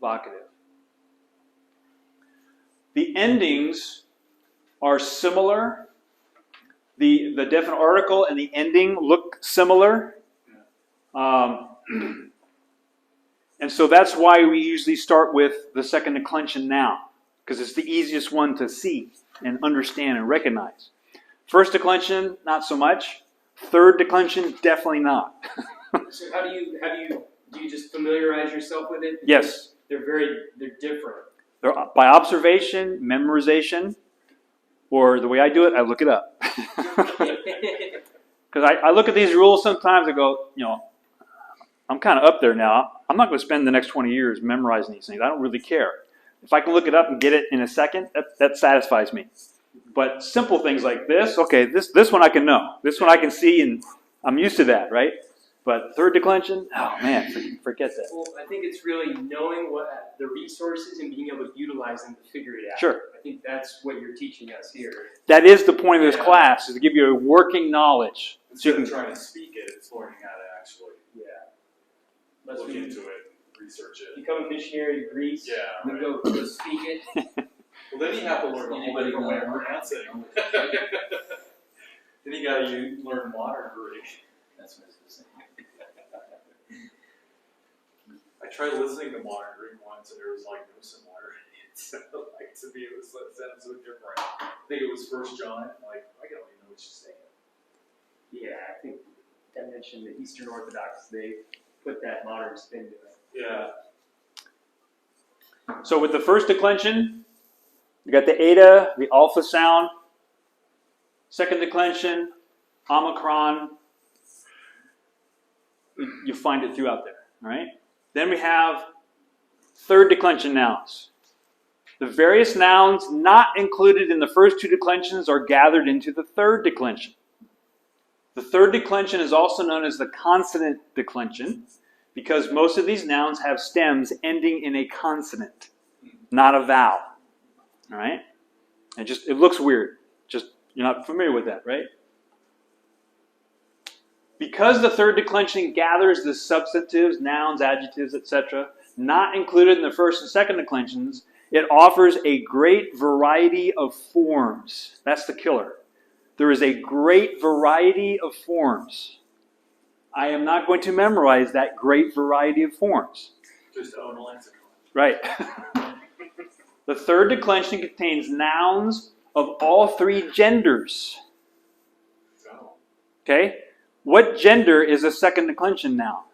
locative. The endings are similar. The definite article and the ending look similar. And so that's why we usually start with the second declension noun, because it's the easiest one to see and understand and recognize. First declension, not so much. Third declension, definitely not. So do you just familiarize yourself with it? Yes. They're different. They're by observation, memorization, or the way I do it, I look it up. Because I look at these rules sometimes and go, I'm kind of up there now. I'm not going to spend the next 20 years memorizing these things. I don't really care. If I can look it up and get it in a second, that satisfies me. But simple things like this, okay, this one I can know. This one I can see, and I'm used to that, right? But third declension, oh man, forget that. Well, I think it's really knowing what the resources and being able to utilize them to figure it out. Sure. I think that's what you're teaching us here. That is the point of this Yeah. class, is to give you a working knowledge. So Instead you of can, trying to speak it, it's learning how to actually Yeah. Let's look into it, research it. become a missionary to Greece. Yeah, We right. go speak it. Well, then you have to learn a whole Anybody different way of know? pronouncing. Then you gotta learn modern Greek. That's what it's saying. I tried listening to modern Greek once, and there was like no similarity. It sounded like to me it sounded so different. I think it was 1 John. Like I don't even know what she's saying. Yeah, I think I mentioned the Eastern Orthodox. They put that modern spin to it. Yeah. so with the first declension, you got the eta, the alpha sound. Second declension, omicron. You find it throughout there, all right? Then we have third declension nouns. The various nouns not included in the first two declensions are gathered into the third declension. The third declension is also known as the consonant declension because most of these nouns have stems ending in a consonant, not a vowel. All right? And it looks weird. Just you're not familiar with that, right? Because the third declension gathers the substantives, nouns, adjectives, etc., not included in the first and second declensions, it offers a great variety of forms. That's the killer. There is a great variety of forms. I am not going to memorize that great variety of forms. Just own a lexicon. Right. The third declension contains nouns of all three genders. So, Okay? What gender is a second declension noun?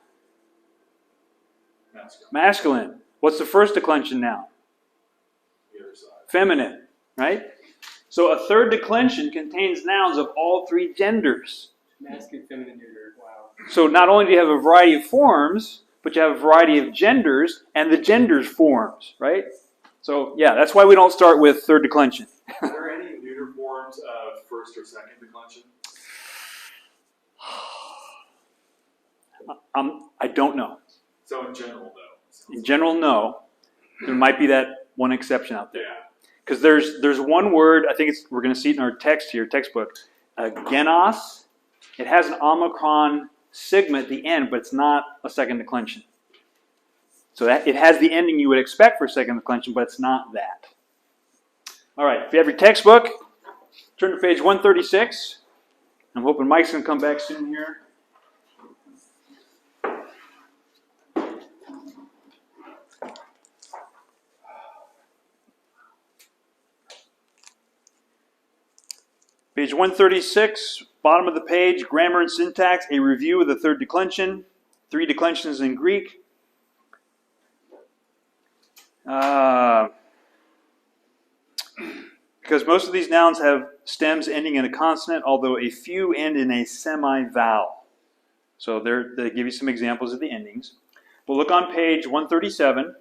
masculine. Masculine. What's the first declension noun? The other side. Feminine. Right? So a third declension contains nouns of all three genders. Masculine, feminine, gender. Wow. So not only do you have a variety of forms, but you have a variety of genders and the genders forms, right? So yeah, that's why we don't start with third declension. Are there any neuter forms of first or second declension? I don't know. So in general, though. In general, no. There might be that one exception out there. Yeah. Because there's one word, I think we're going to see it in our text here, textbook, genos. It has an omicron sigma at the end, but it's not a second declension. So it has the ending you would expect for a second declension, but it's not that. All right, if you have your textbook, turn to page 136. I'm hoping Mike's going to come back soon here. Page 136, bottom of the page, grammar and syntax, a review of the third declension, 3 declensions in Greek. Because most of these nouns have stems ending in a consonant, although a few end in a semi-vowel. So they give you some examples of the endings. But look on page 137.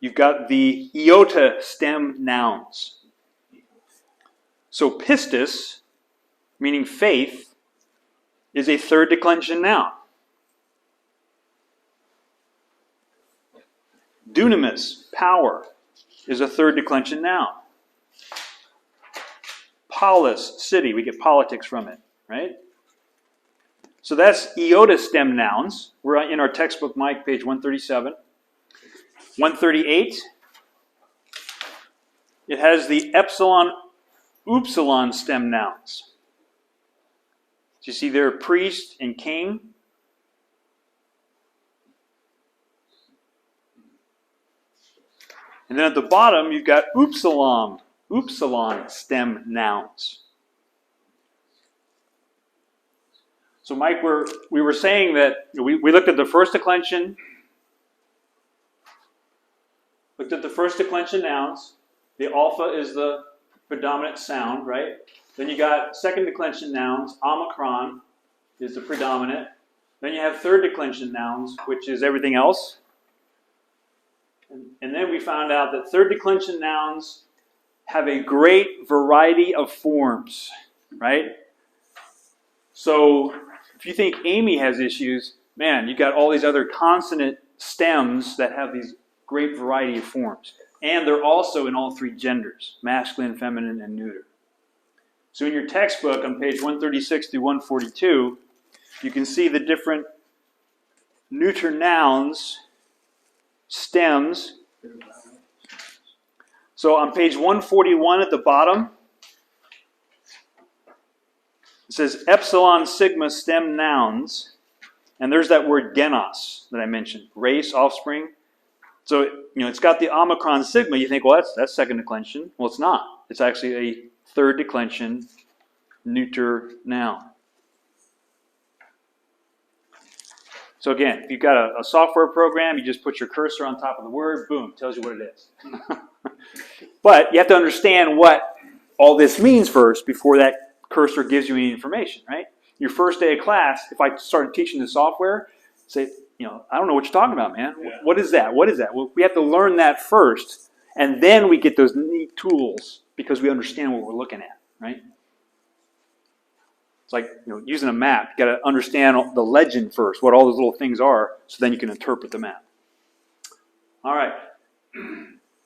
You've got the iota stem nouns. So pistis, meaning faith, is a third declension noun. Dunamis, power, is a third declension noun. Polis, city, we get politics from it, right? So that's iota stem nouns. We're in our textbook, Mike, page 137. 138, it has the epsilon, upsilon stem nouns. So you see there, priest and king. And then at the bottom, you've got upsilon stem nouns. So Mike, we were saying that we looked at the first declension, nouns. The alpha is the predominant sound, right? Then you got second declension nouns. Omicron is the predominant. Then you have third declension nouns, which is everything else. And then we found out that third declension nouns have a great variety of forms, right? So if you think Amy has issues, man, you got all these other consonant stems that have these great variety of forms. And they're also in all three genders, masculine, feminine, and neuter. So in your textbook on page 136 through 142, you can see the different neuter nouns, stems. So on page 141 at the bottom, it says epsilon sigma stem nouns. And there's that word genos that I mentioned, race, offspring. So, it's got the omicron sigma. You think, well, that's second declension. Well, it's not. It's actually a third declension neuter noun. So again, if you've got a software program, you just put your cursor on top of the word, boom, tells you what it is. But you have to understand what all this means first before that cursor gives you any information, right? Your first day of class, if I started teaching the software, say, I don't know what you're talking about, man. Yeah. What is that? What is that? Well, we have to learn that first, and then we get those neat tools because we understand what we're looking at, right? It's like using a map. You got to understand the legend first, what all those little things are, so then you can interpret the map. All right.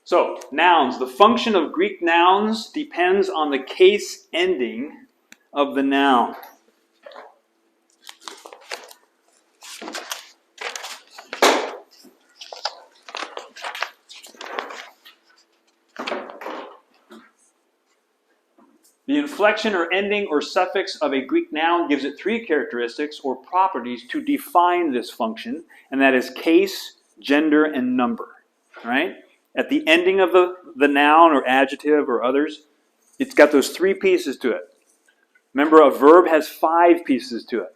So nouns. The function of Greek nouns depends on the case ending of the noun. The inflection or ending or suffix of a Greek noun gives it three characteristics or properties to define this function, and that is case, gender, and number. Right? At the ending of the noun or adjective or others, it's got those three pieces to it. Remember, a verb has 5 pieces to it.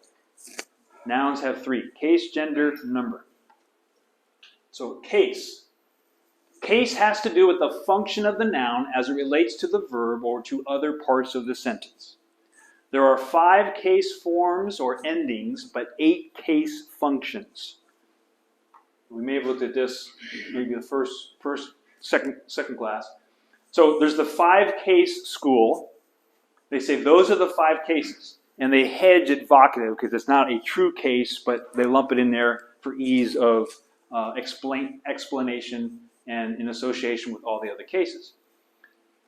Nouns have 3. Case, gender, number. So case. Case has to do with the function of the noun as it relates to the verb or to other parts of the sentence. There are 5 case forms or endings, but 8 case functions. We may have looked at this maybe the second class. So there's the 5 case school. They say those are the 5 cases. And they hedge at vocative because it's not a true case, but they lump it in there for ease of explanation and in association with all the other cases.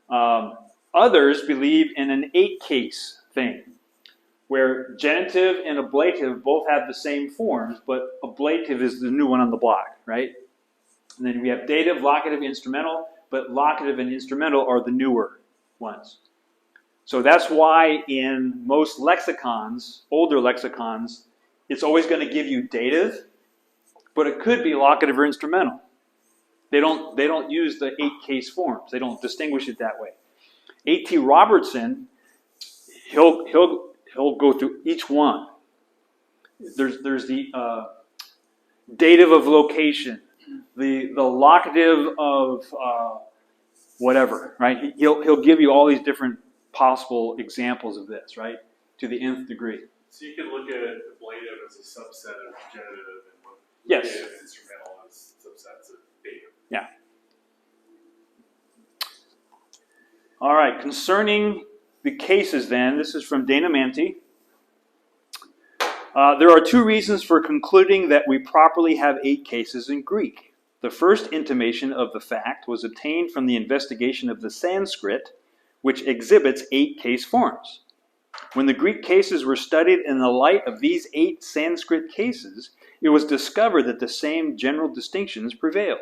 Others believe in an 8-case thing, where genitive and ablative both have the same forms, but ablative is the new one on the block, right? And then we have dative, locative, instrumental, but locative and instrumental are the newer ones. So that's why in most lexicons, older lexicons, it's always going to give you dative, but it could be locative or instrumental. They don't use the 8-case forms. They don't distinguish it that way. A.T. Robertson, he'll go through each one. There's the dative of location, the locative of whatever, right? He'll give you all these different possible examples of this, right? To the nth degree. So you can look at ablative as a subset of genitive and Yes. Data instrumental is subsets of data. All right, concerning the cases then, this is from Dana Manti. There are two reasons for concluding that we properly have 8 cases in Greek. The first intimation of the fact was obtained from the investigation of the Sanskrit, which exhibits 8 case forms. When the Greek cases were studied in the light of these 8 Sanskrit cases, it was discovered that the same general distinctions prevailed.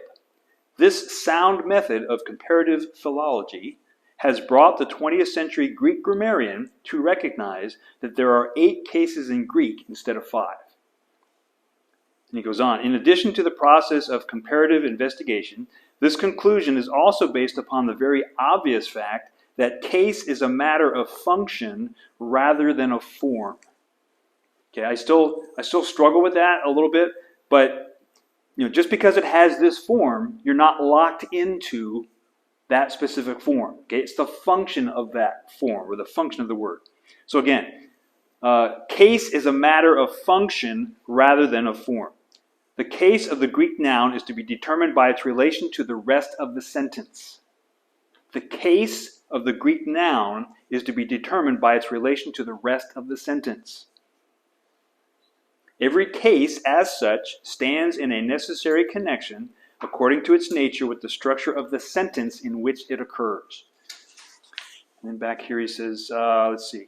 This sound method of comparative philology has brought the 20th century Greek grammarian to recognize that there are 8 cases in Greek instead of 5. And he goes on, in addition to the process of comparative investigation, this conclusion is also based upon the very obvious fact that case is a matter of function rather than of form. Okay, I still struggle with that a little bit, but just because it has this form, you're not locked into that specific form. Okay, it's the function of that form, or the function of the word. So again, case is a matter of function rather than of form. The case of the Greek noun is to be determined by its relation to the rest of the sentence. The case of the Greek noun is to be determined by its relation to the rest of the sentence. Every case, as such, stands in a necessary connection according to its nature with the structure of the sentence in which it occurs. And then back here he says, let's see.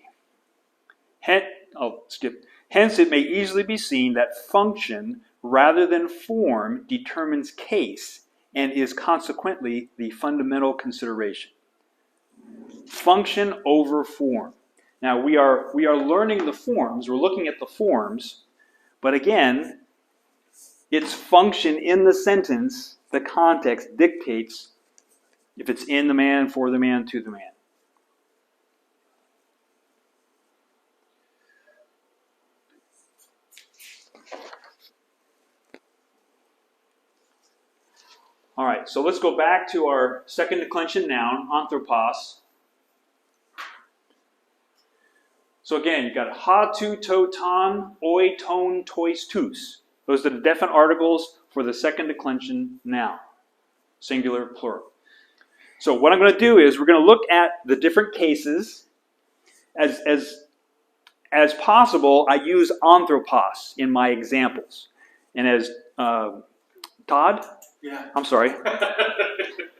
I'll skip. Hence, it may easily be seen that function rather than form determines case and is consequently the fundamental consideration. Function over form. Now, we are learning the forms. We're looking at the forms. But again, its function in the sentence, the context, dictates if it's in the man, for the man, to the man. All right, so let's go back to our second declension noun, anthropos. So again, you've got ha, tu, to, ton, oi, ton, tois, tus. Those are the definite articles for the second declension noun, singular, plural. So what I'm going to do is we're going to look at the different cases. As possible, I use anthropos in my examples. And as Todd? Yeah. I'm sorry.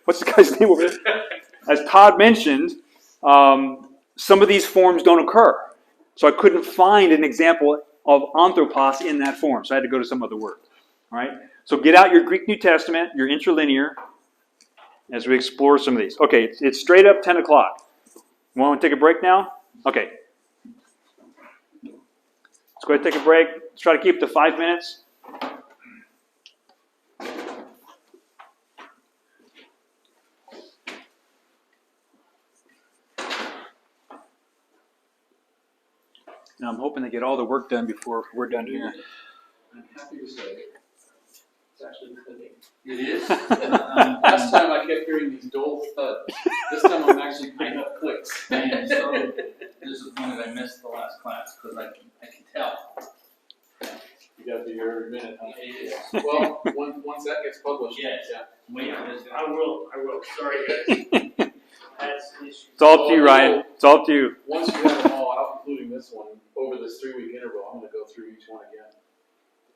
What's the guy's name over there? As Todd mentioned, some of these forms don't occur. So I couldn't find an example of anthropos in that form. So I had to go to some other word. All right? So get out your Greek New Testament, your interlinear, as we explore some of these. Okay, it's straight up 10 o'clock. You want to take a break now? Okay. Let's go ahead and take a break. Let's try to keep it to 5 minutes. Now I'm hoping to get all the work done before we're done here. I'm happy to say it's actually clicking. It is? Last time I kept hearing these dull thuds. This time I'm actually picking up clicks. I am so disappointed I missed the last class, because I can tell. You got to do your every minute, huh? It is. Well, once that gets published, Yes. yeah. Wait for this. I will. Sorry, guys. That's an issue. It's all up to you, Ryan. It's all up to you. Once you have them all out, including this one, over this 3-week interval, I'm going to go through each one again.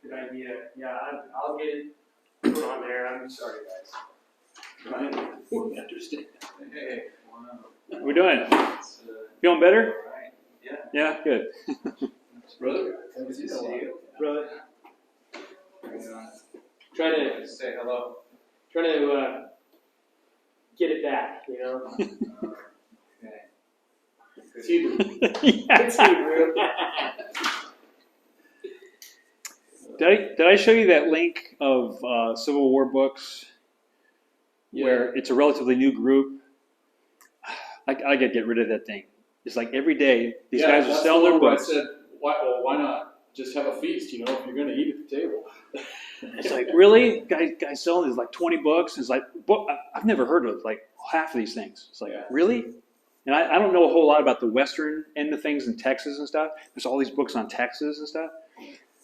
Good idea. Yeah, I'll get it put on there. I'm sorry, guys. Ryan, we understand. Hey, wow. What are we doing? It's, Feeling better? right. Yeah. Yeah, good. Brother, Good to see you. Brother, Try to say hello. trying to get it back, you know? Okay. it's Hebrew. It's Hebrew. Did I show you that link of Civil War books where it's a relatively new group? I gotta get rid of that thing. It's like every day these guys are that's selling the their one where books. I said, why not just have a feast, if you're going to eat at the table. It's like, really? Guys selling these like 20 books? It's like, I've never heard of like half of these things. It's like, Yeah. really? And I don't know a whole lot about the Western end of things in Texas and stuff. There's all these books on Texas and stuff.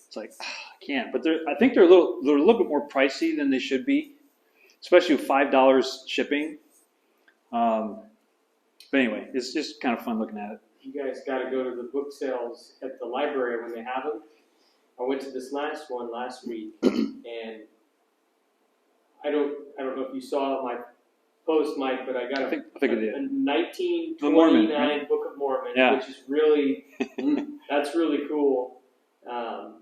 It's like, I can't. But I think they're a little bit more pricey than they should be, especially with $5 shipping. But anyway, it's just kind of fun looking at it. You guys got to go to the book sales at the library when they have them. I went to this last one last week, and I don't know if you saw my post, Mike, but I got I think I did. a 1929 The Mormon, right? Book of Mormon, Yeah. which is really that's really cool,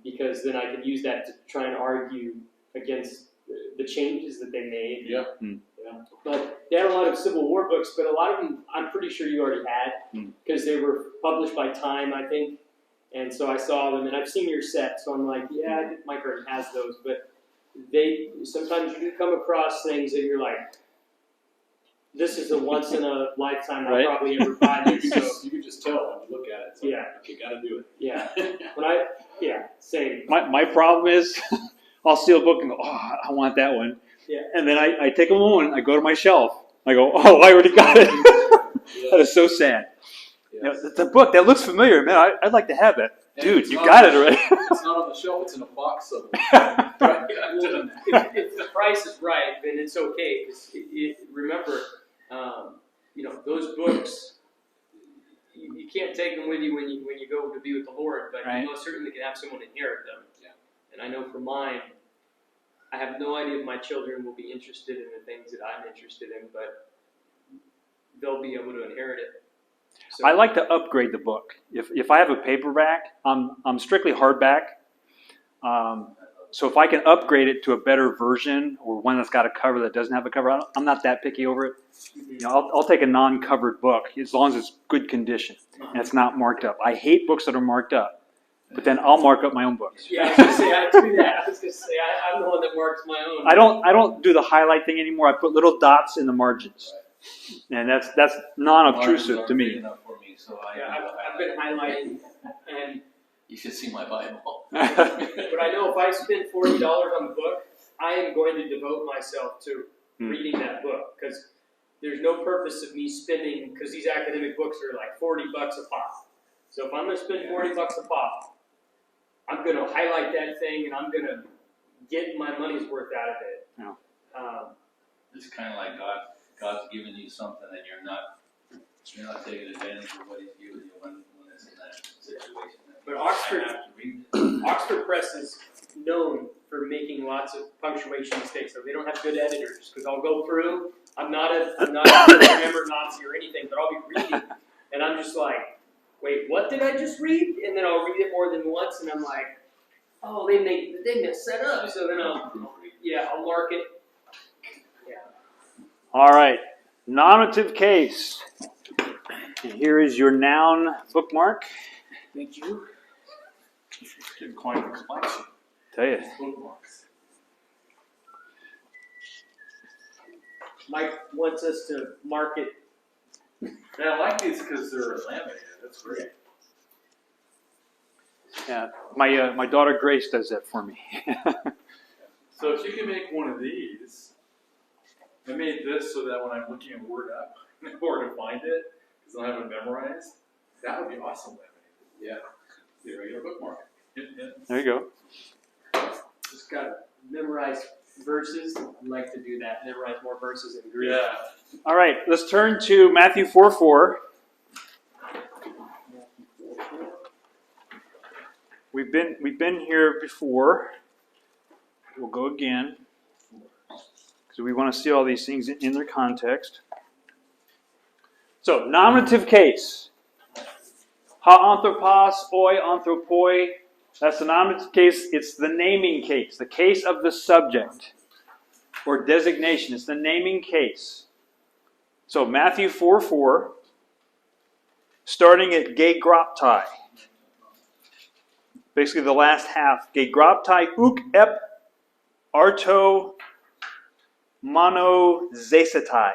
because then I can use that to try and argue against the changes that they made. Yeah. Yeah. But they had a lot of Civil War books, but a lot of them I'm pretty sure you already had because they were published by Time, I think. And so I saw them, and I've seen your set, so I'm like, yeah, I think Mike already has those. But they sometimes you do come across things that you're like, this is a once in a lifetime. Right. I'll probably ever buy this. So You can just tell when you look at it. It's like, Yeah. You gotta do it. yeah, same. My problem is I'll steal a book and go, oh, I want that one. Yeah. And then I take a moment, I go to my shelf. I go, oh, I already got it. That is so sad. You know, the book, that looks familiar, man. I'd like to have that. Dude, it's you not got on it already. It's not on the shelf, it's in a box somewhere. Right? I've done that. If the price is right, then it's okay. 'Cause remember, those books, you can't take them with you when you go to be with the Lord, but Right. you most certainly can have someone inherit them. Yeah. And I know for mine, I have no idea if my children will be interested in the things that I'm interested in, but they'll be able to inherit it. So, I like to upgrade the book. If I have a paperback, I'm strictly hardback. So if I can upgrade it to a better version or one that's got a cover that doesn't have a cover, I'm not that picky over it. You know, I'll take a non-covered book as long as it's good condition and it's not marked up. I hate books that are marked up, but then I'll mark up my own books. Yeah, I was gonna say I do that. I was gonna say I'm the one that marks my own. I don't do the highlight thing anymore. I put little dots in the margins, and that's non-obtrusive to Big me. enough for me, so I Yeah, do the I've been highlighting, and You should see my Bible. but I know if I spend $40 on the book, I am going to devote myself to reading that book because there's no purpose of me spending because these academic books are like $40 a pop. So if I'm going to spend $40 a pop, I'm going to highlight that thing and I'm going to get my money's worth out of it. Yeah. It's kind of like God's giving you something and you're not taking advantage of what He's giving you when it's in that situation. But Oxford- I have to read it. Oxford Press is known for making lots of punctuation mistakes, so they don't have good editors. Because I'll go through, I'm not a grammar Nazi or anything, but I'll be reading, and I'm just like, wait, what did I just read? And then I'll read it more than once, and I'm like, oh, they messed that up. So then I'll mark it. Yeah. All right, nominative case. And here is your noun bookmark. Thank you. Getting quite an explanation. Tell you. Bookmarks. Mike wants us to mark it. Yeah, I like these because they're laminated. That's great. Yeah, my daughter Grace does that for me. So if you can make one of these, I made this so that when I'm looking at Word up or to find it, because I haven't memorized, that would be awesome laminated. Yeah. The regular bookmark. Yeah. There you go. Just got to memorize verses. I'd like to do that. Memorize more verses in Greek. Yeah. All right, let's turn to Matthew 4:4. We've been here before. We'll go again because we want to see all these things in their context. So, nominative case. Ha anthropos, oi anthropoi. That's the nominative case. It's the naming case, the case of the subject or designation. It's the naming case. So Matthew 4:4, starting at ge groptai. Basically the last half. Ge groptai uk ep arto mono zesetai.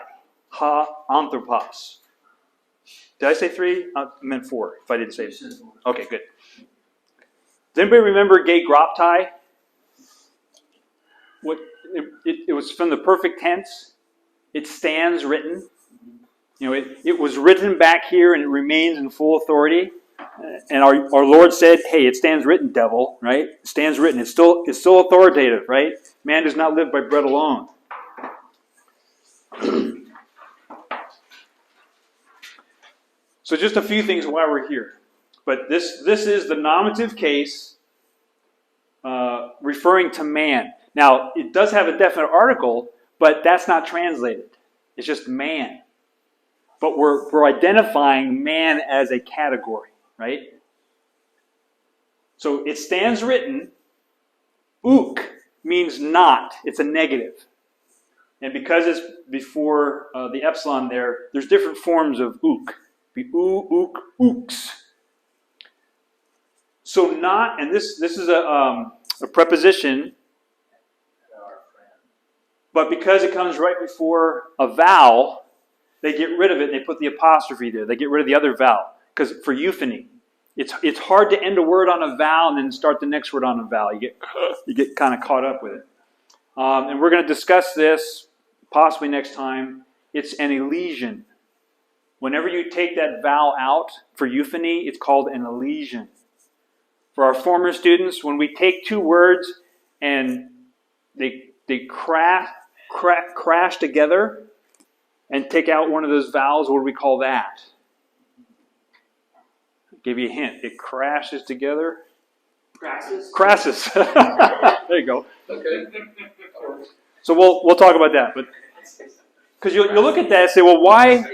Ha anthropos. Did I say 3? I meant 4, if I didn't say it. Okay, good. Does anybody remember ge groptai? What it was from the perfect tense. It stands written. You know, it was written back here and it remains in full authority. And our Lord said, hey, it stands written, devil, right? It stands written. It's still authoritative, right? Man does not live by bread alone. So just a few things why we're here. But this is the nominative case referring to man. Now, it does have a definite article, but that's not translated. It's just man. But we're identifying man as a category, right? So it stands written, ook means not. It's a negative. And because it's before the epsilon there's different forms of ook. Be oo, ook, ooks. So not, and this is a preposition, but because it comes right before a vowel, they get rid of it and they put the apostrophe there. They get rid of the other vowel. Because for euphony, it's hard to end a word on a vowel and then start the next word on a vowel. You get kind of caught up with it. And we're going to discuss this possibly next time. It's an elision. Whenever you take that vowel out for euphony, it's called an elision. For our former students, when we take two words and they crash together and take out one of those vowels, what do we call that? I'll give you a hint. It crashes together. Crassus. There you go. Okay. So we'll talk about that, but because you'll look at that and say, well, why?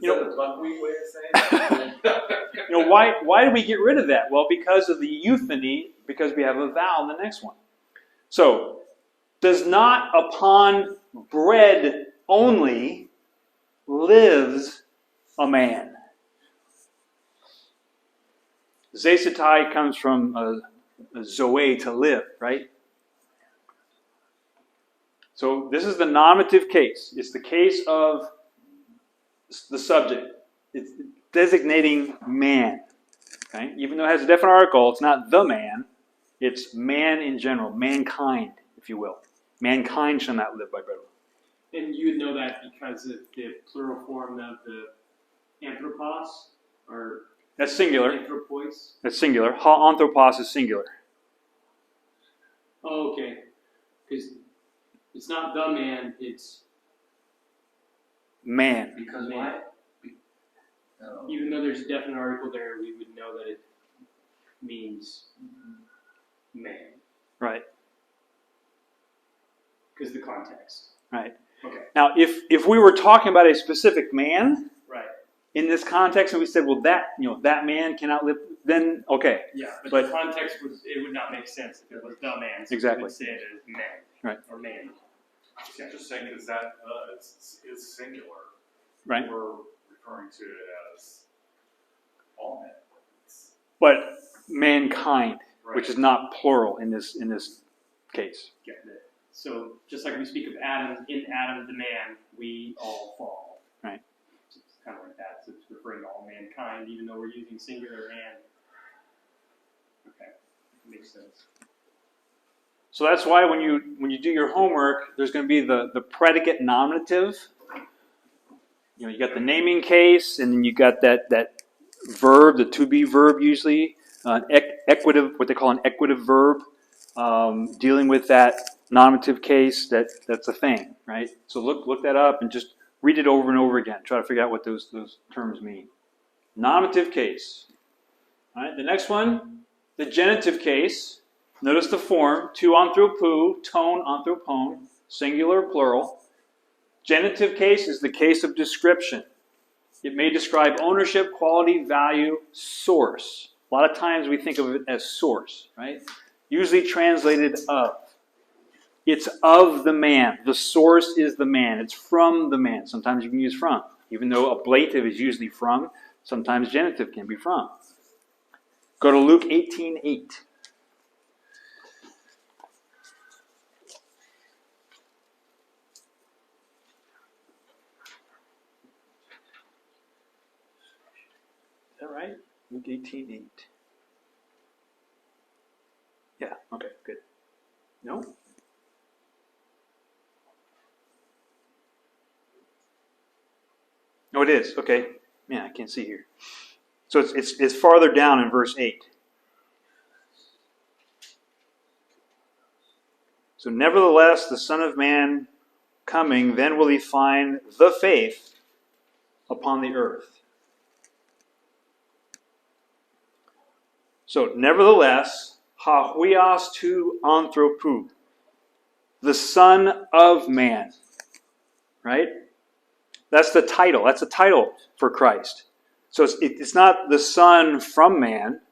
You know, buckwheat way of saying it? why did we get rid of that? Well, because of the euphony, because we have a vowel in the next one. So, does not upon bread only lives a man. Zesatai comes from zoe, to live, right? So this is the nominative case. It's the case of the subject. It's designating man. Okay? Even though it has a definite article, it's not the man. It's man in general, mankind, if you will. Mankind shall not live by bread alone. And you would know that because of the plural form of the anthropos, or That's singular. anthropois. That's singular. Ha anthropos is singular. Oh, okay. Because it's not the man, it's Man. Because Man. why? even though there's a definite article there, we would know that it means man Right. because the context. Right. Okay. Now, if we were talking about a specific man Right. in this context, and we said, well, that man cannot live, then okay. Yeah, but But- the context would not make sense if it was the man. So Exactly. We would say it as man. Right. Or man. It's interesting because that is singular. Right. We're referring to it as all men. It's, But mankind, right. which is not plural in this case. Get it. So just like we speak of Adam, in Adam the man, we all fall. Right. It's kind of like that. So it's referring to all mankind, even though we're using singular and. Okay, makes sense. So that's why when you do your homework, there's going to be the predicate nominative. You got the naming case, and then you got that verb, the to be verb usually, equitive, what they call an equitive verb, dealing with that nominative case. That's a thing, right? So look that up and just read it over and over again. Try to figure out what those terms mean. Nominative case. All right. The next one, the genitive case. Notice the form, to anthropou, tone anthropon, singular, plural. Genitive case is the case of description. It may describe ownership, quality, value, source. A lot of times we think of it as source, right? Usually translated of. It's of the man. The source is the man. It's from the man. Sometimes you can use from. Even though ablative is usually from, sometimes genitive can be from. Go to Luke 18:8. Is that right? Luke 18:8. Yeah, okay, good. No? Oh, it is. Okay. Man, I can't see here. So it's farther down in verse 8. So nevertheless, the Son of Man coming, then will he find the faith upon the earth. So nevertheless, ha huios tu anthropou, the Son of Man. Right? That's the title. That's a title for Christ. So it's not the Son from man.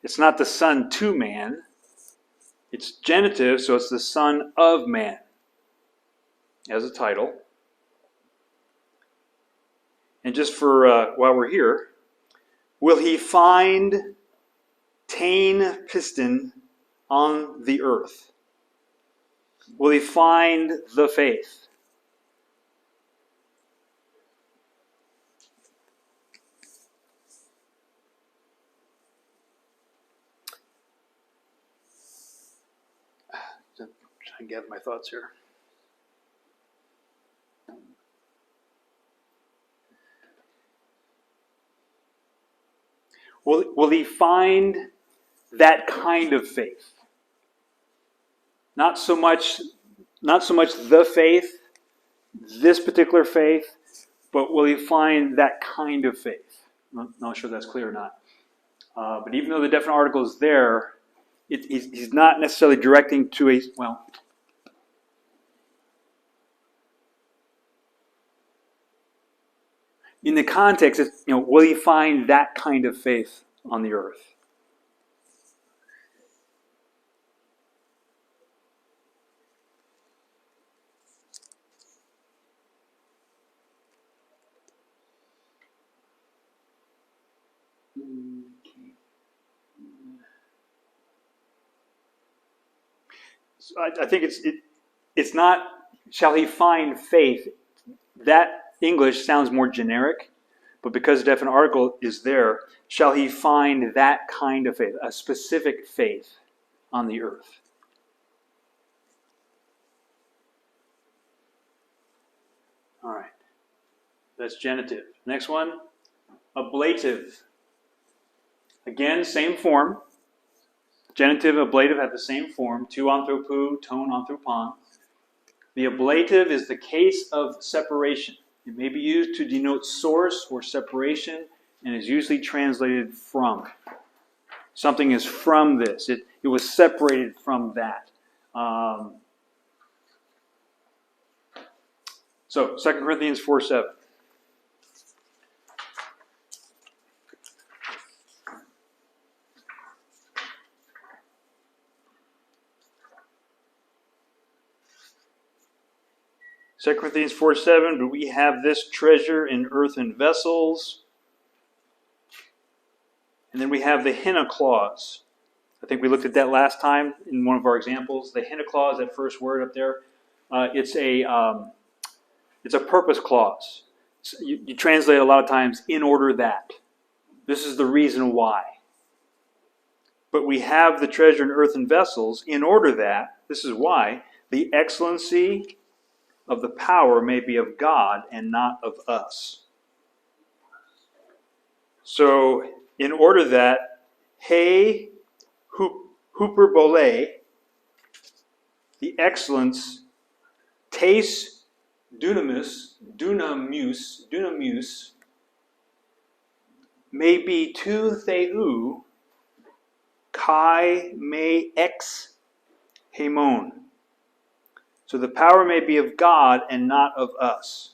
It's not the Son to man. It's genitive, so it's the Son of Man as a title. And just for while we're here, will he find tain piston on the earth? Will he find the faith? Try and gather my thoughts here. Will he find that kind of faith? Not so much the faith, this particular faith, but will he find that kind of faith? I'm not sure if that's clear or not. But even though the definite article is there, he's not necessarily directing to a, well, in the context, it's, will he find that kind of faith on the earth? So I think it's not, shall he find faith? That English sounds more generic, but because the definite article is there, shall he find that kind of faith, a specific faith on the earth? All right. That's genitive. Next one, ablative. Again, same form. Genitive, ablative have the same form. Tu anthropou, ton anthropon. The ablative is the case of separation. It may be used to denote source or separation and is usually translated from. Something is from this. It was separated from that. So 2 Corinthians 4:7. Second Corinthians 4:7, but we have this treasure in earthen vessels. And then we have the hina clause. I think we looked at that last time in one of our examples. The hina clause, that first word up there, it's a purpose clause. So you translate a lot of times, in order that. This is the reason why. But we have the treasure in earthen vessels in order that, this is why, the excellency of the power may be of God and not of us. So, in order that, he hyperbole, the excellence, tes dunamus, may be tu theou, kai me ex hemon. So the power may be of God and not of us.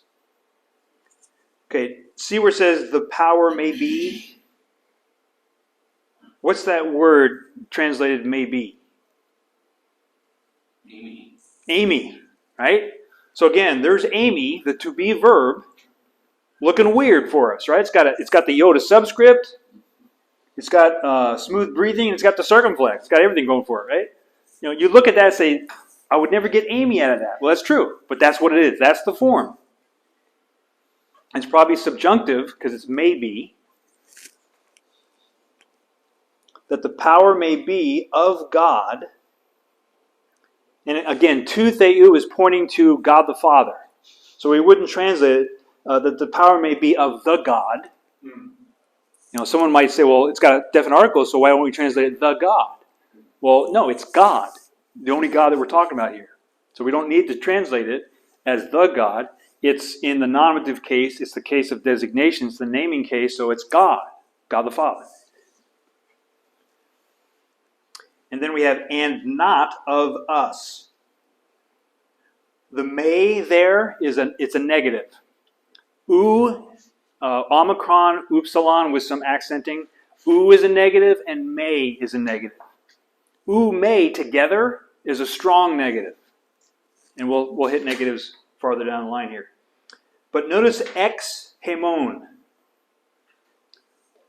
Okay, see where it says the power may be? What's that word translated may be? Amy. Amy, right? So again, there's Amy, the to be verb, looking weird for us, right? It's got the iota subscript, it's got smooth breathing, and it's got the circumflex. It's got everything going for it, right? You look at that and say, I would never get Amy out of that. Well, that's true, but that's what it is. That's the form. It's probably subjunctive because it's maybe. That the power may be of God. And again, tu theou is pointing to God the Father. So we wouldn't translate it that the power may be of the God. Someone might say, well, it's got a definite article, so why don't we translate it the God? Well, no, it's God, the only God that we're talking about here. So we don't need to translate it as the God. It's in the nominative case, it's the case of designation, it's the naming case, so it's God, God the Father. And then we have, and not of us. The may there it's a negative. Omicron, upsilon with some accenting. Is a negative and may is a negative. May together is a strong negative. And we'll hit negatives farther down the line here. But notice ex hemon.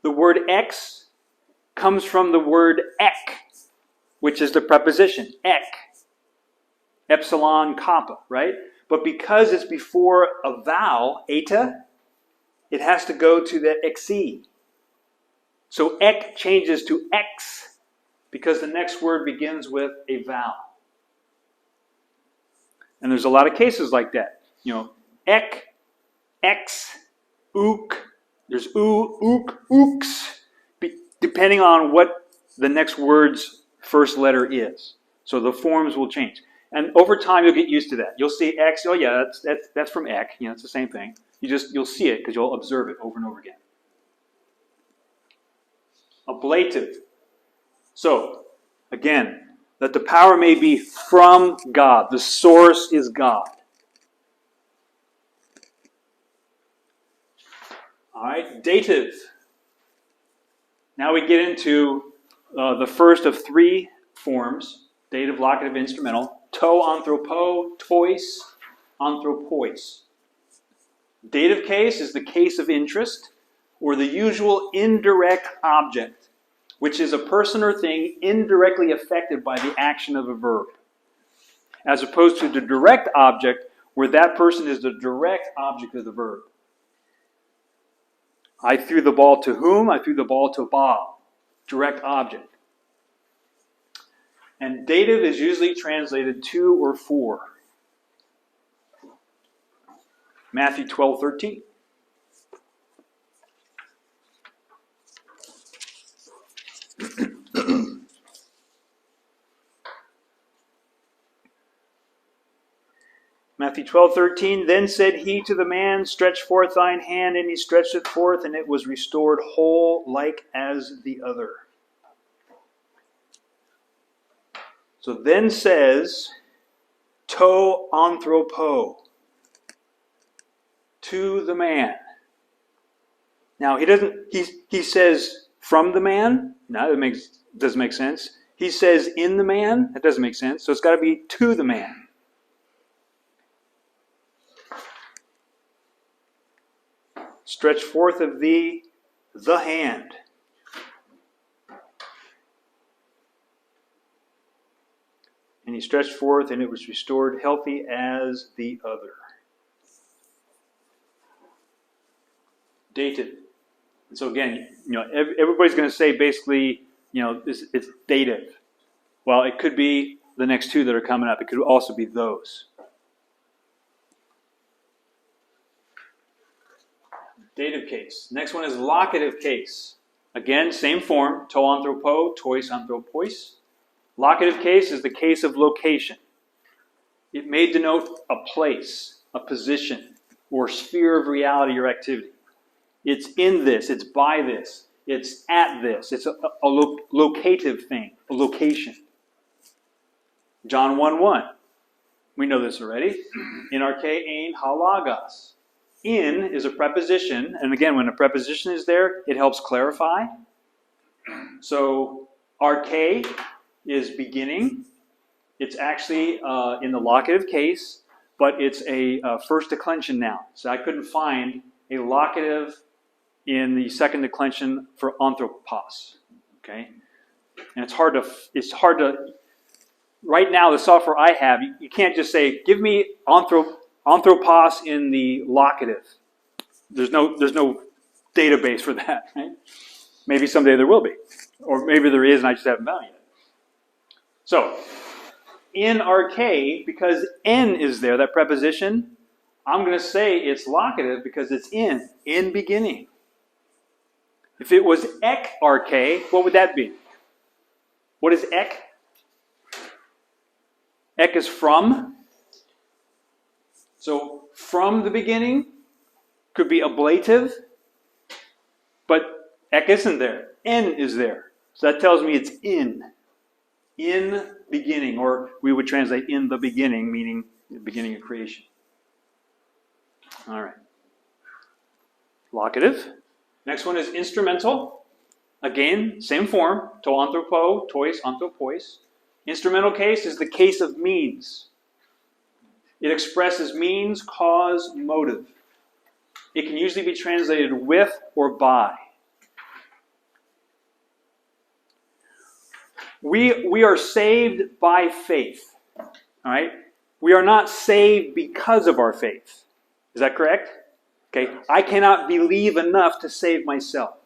The word ex comes from the word ek, which is the preposition, ek. Epsilon kappa, right? But because it's before a vowel, eta, it has to go to the xe. So ek changes to x because the next word begins with a vowel. And there's a lot of cases like that. Ek, x, ook. There's ook, ooks, depending on what the next word's first letter is. So the forms will change. And over time, you'll get used to that. You'll see X. Oh yeah, that's from ek. It's the same thing. You'll see it because you'll observe it over and over again. Ablative. So again, that the power may be from God. The source is God. All right, dative. Now we get into the first of three forms: dative, locative, instrumental. To anthropo, tois, anthropois. Dative case is the case of interest, or the usual indirect object, which is a person or thing indirectly affected by the action of a verb, as opposed to the direct object, where that person is the direct object of the verb. I threw the ball to whom? I threw the ball to Bob. Direct object. And dative is usually translated to or for. Matthew 12:13. Matthew 12:13. Then said he to the man, stretch forth thine hand, and he stretched it forth, and it was restored whole like as the other. So then says, to anthropo, to the man. Now he says from the man. No, that doesn't make sense. He says in the man. That doesn't make sense. So it's got to be to the man. Stretch forth of thee the hand. And he stretched forth, and it was restored healthy as the other. Dative. And so again, everybody's going to say basically, it's dative. Well, it could be the next two that are coming up. It could also be those. Dative case. Next one is locative case. Again, same form. To anthropo, tois anthropois. Locative case is the case of location. It may denote a place, a position, or sphere of reality or activity. It's in this, it's by this, it's at this. It's a locative thing, a location. John 1:1. We know this already. In arche ein halagos. In is a preposition, and again, when a preposition is there, it helps clarify. So, arche is beginning. It's actually in the locative case, but it's a first declension noun. So I couldn't find a locative in the second declension for anthropos. Okay, and it's hard to. Right now, the software I have, you can't just say, "Give me anthropos in the locative." There's no database for that. Right? Maybe someday there will be, or maybe there is, and I just haven't found it yet. So, in arche, because N is there, that preposition, I'm going to say it's locative because it's in beginning. If it was ek arche, what would that be? What is ek? Ek is from. So from the beginning could be ablative, but ek isn't there. En is there. So that tells me it's in. In beginning, or we would translate in the beginning, meaning the beginning of creation. All right. Locative. Next one is instrumental. Again, same form. To anthropo, tois, anthropois. Instrumental case is the case of means. It expresses means, cause, motive. It can usually be translated with or by. We are saved by faith. All right? We are not saved because of our faith. Is that correct? Okay. I cannot believe enough to save myself.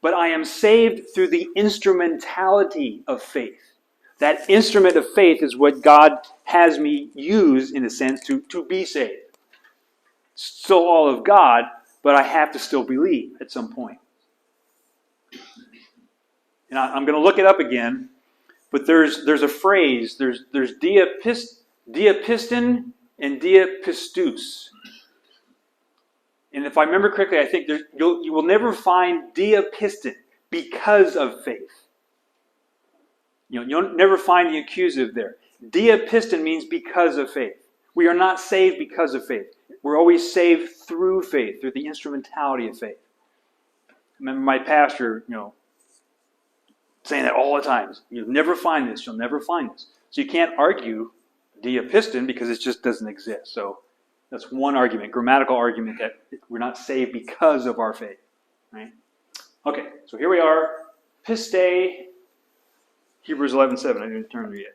But I am saved through the instrumentality of faith. That instrument of faith is what God has me use, in a sense, to be saved. It's still all of God, but I have to still believe at some point. And I'm going to look it up again, but there's a phrase. There's diapiston and diapistus. And if I remember correctly, I think you will never find diapiston because of faith. You'll never find the accusative there. Diapiston means because of faith. We are not saved because of faith. We're always saved through faith, through the instrumentality of faith. I remember my pastor, saying that all the time. You'll never find this. You'll never find this. So you can't argue diapiston because it just doesn't exist. So that's one argument, grammatical argument, that we're not saved because of our faith. Right? Okay, so here we are. Piste, Hebrews 11:7. I didn't turn to it yet.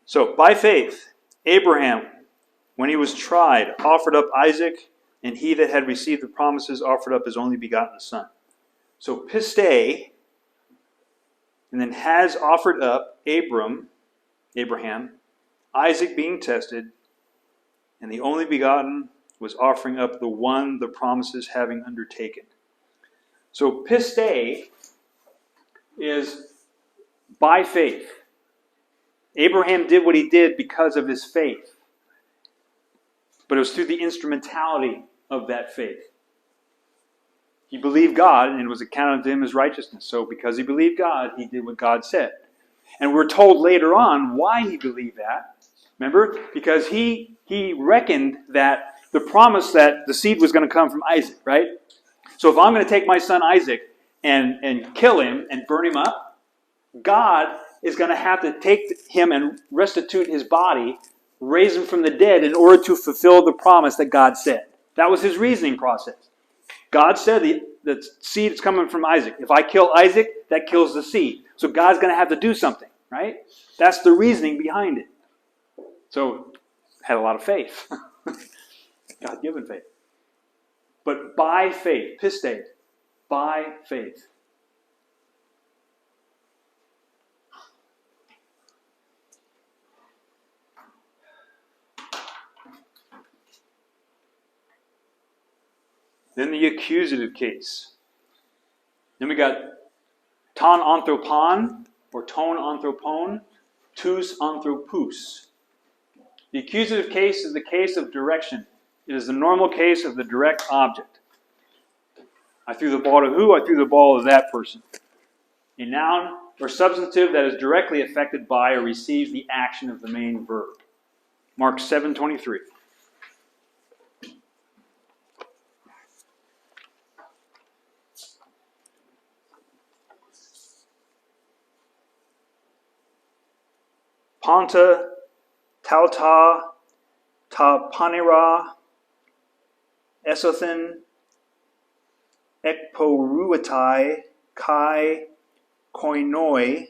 So, by faith, Abraham, when he was tried, offered up Isaac, and he that had received the promises offered up his only begotten son. So, piste, and then has offered up Abraham, Isaac being tested, and the only begotten was offering up the one the promises having undertaken. So, piste is by faith. Abraham did what he did because of his faith. But it was through the instrumentality of that faith. He believed God, and it was accounted to him as righteousness. So because he believed God, he did what God said. And we're told later on why he believed that. Remember? Because he reckoned that the promise that the seed was going to come from Isaac, right? So if I'm going to take my son Isaac and kill him and burn him up, God is going to have to take him and restitute his body, raise him from the dead in order to fulfill the promise that God said. That was his reasoning process. God said the seed is coming from Isaac. If I kill Isaac, that kills the seed. So God's going to have to do something, right? That's the reasoning behind it. So, had a lot of faith. God-given faith. But by faith, piste, by faith. Then the accusative case. Then we got ton anthropon, or ton anthropon, tous anthropous. The accusative case is the case of direction. It is the normal case of the direct object. I threw the ball to who? I threw the ball to that person. A noun or substantive that is directly affected by or receives the action of the main verb. Mark 7:23. Panta, tauta, ta panera, esothen, ekporuatai, kai, koinoi,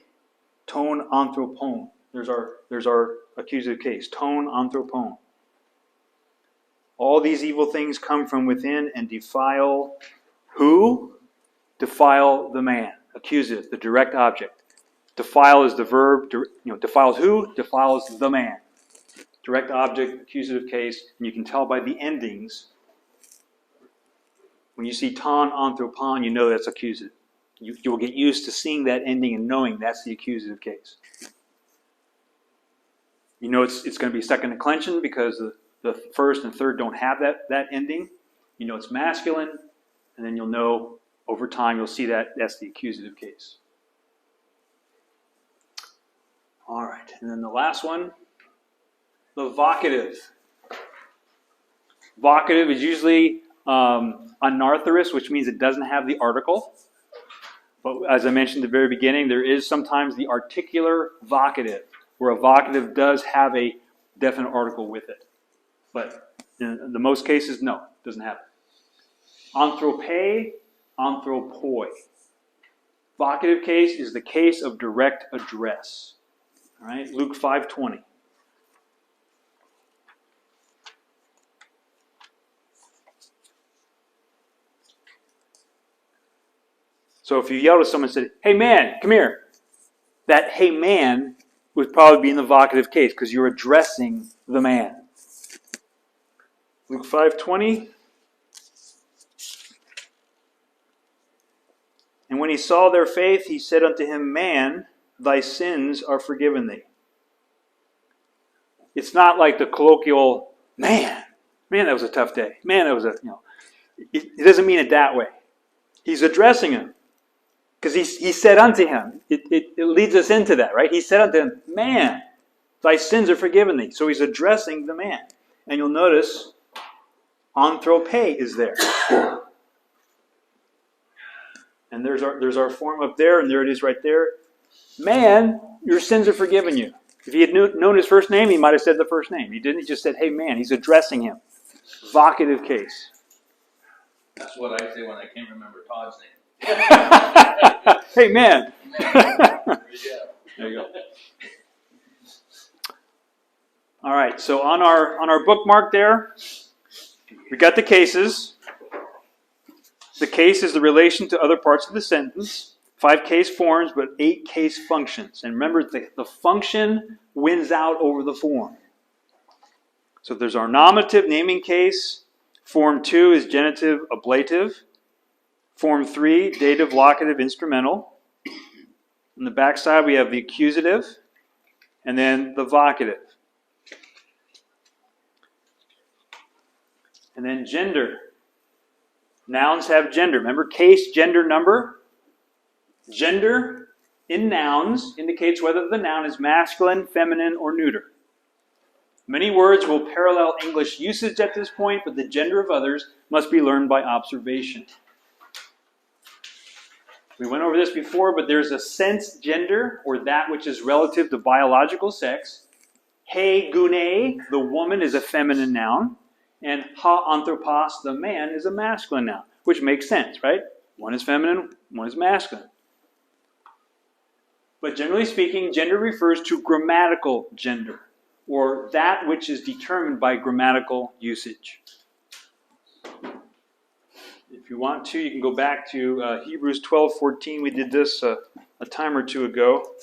ton anthropon. There's our accusative case. Ton anthropon. All these evil things come from within and defile who? Defile the man. Accusative, the direct object. Defile is the verb. Defiles who? Defiles the man. Direct object, accusative case, and you can tell by the endings. When you see ton, anthropon, you know that's accusative. You will get used to seeing that ending and knowing that's the accusative case. You know it's going to be second declension because the first and third don't have that ending. You know it's masculine, and then you'll know over time you'll see that that's the accusative case. All right, and then the last one, the vocative. Vocative is usually anarthrous, which means it doesn't have the article. But as I mentioned at the very beginning, there is sometimes the articular vocative, where a vocative does have a definite article with it. But in the most cases, no, it doesn't have it. Anthrope, anthropoi. Vocative case is the case of direct address. All right, Luke 5:20. So if you yelled at someone and said, "Hey man, come here," that "hey man" would probably be in the vocative case because you're addressing the man. Luke 5:20. And when he saw their faith, he said unto him, "Man, thy sins are forgiven thee." It's not like the colloquial, man, that was a tough day. Man, that was it doesn't mean it that way. He's addressing him. Because he said unto him, it leads us into that, right? He said unto him, "Man, thy sins are forgiven thee." So he's addressing the man. And you'll notice, anthrope is there. And there's our form up there, and there it is right there. Man, your sins are forgiven you. If he had known his first name, he might have said the first name. He didn't. He just said, "Hey, man." He's addressing him. Vocative case. That's what I say when I can't remember Todd's name. Hey, man. There you go. All right. So on our bookmark there, we got the cases. The case is the relation to other parts of the sentence. 5 case forms, but 8 case functions. And remember, the function wins out over the form. So there's our nominative naming case. Form 2 is genitive ablative. Form 3, dative, locative, instrumental. On the back side, we have the accusative, and then the vocative. And then gender. Nouns have gender. Remember, case, gender, number. Gender in nouns indicates whether the noun is masculine, feminine, or neuter. Many words will parallel English usage at this point, but the gender of others must be learned by observation. We went over this before, but there's a sense gender, or that which is relative to biological sex. He gune, the woman, is a feminine noun. And ha anthropos, the man, is a masculine noun, which makes sense, right? One is feminine, one is masculine. But generally speaking, gender refers to grammatical gender, or that which is determined by grammatical usage. If you want to, you can go back to Hebrews 12:14. We did this a time or two ago,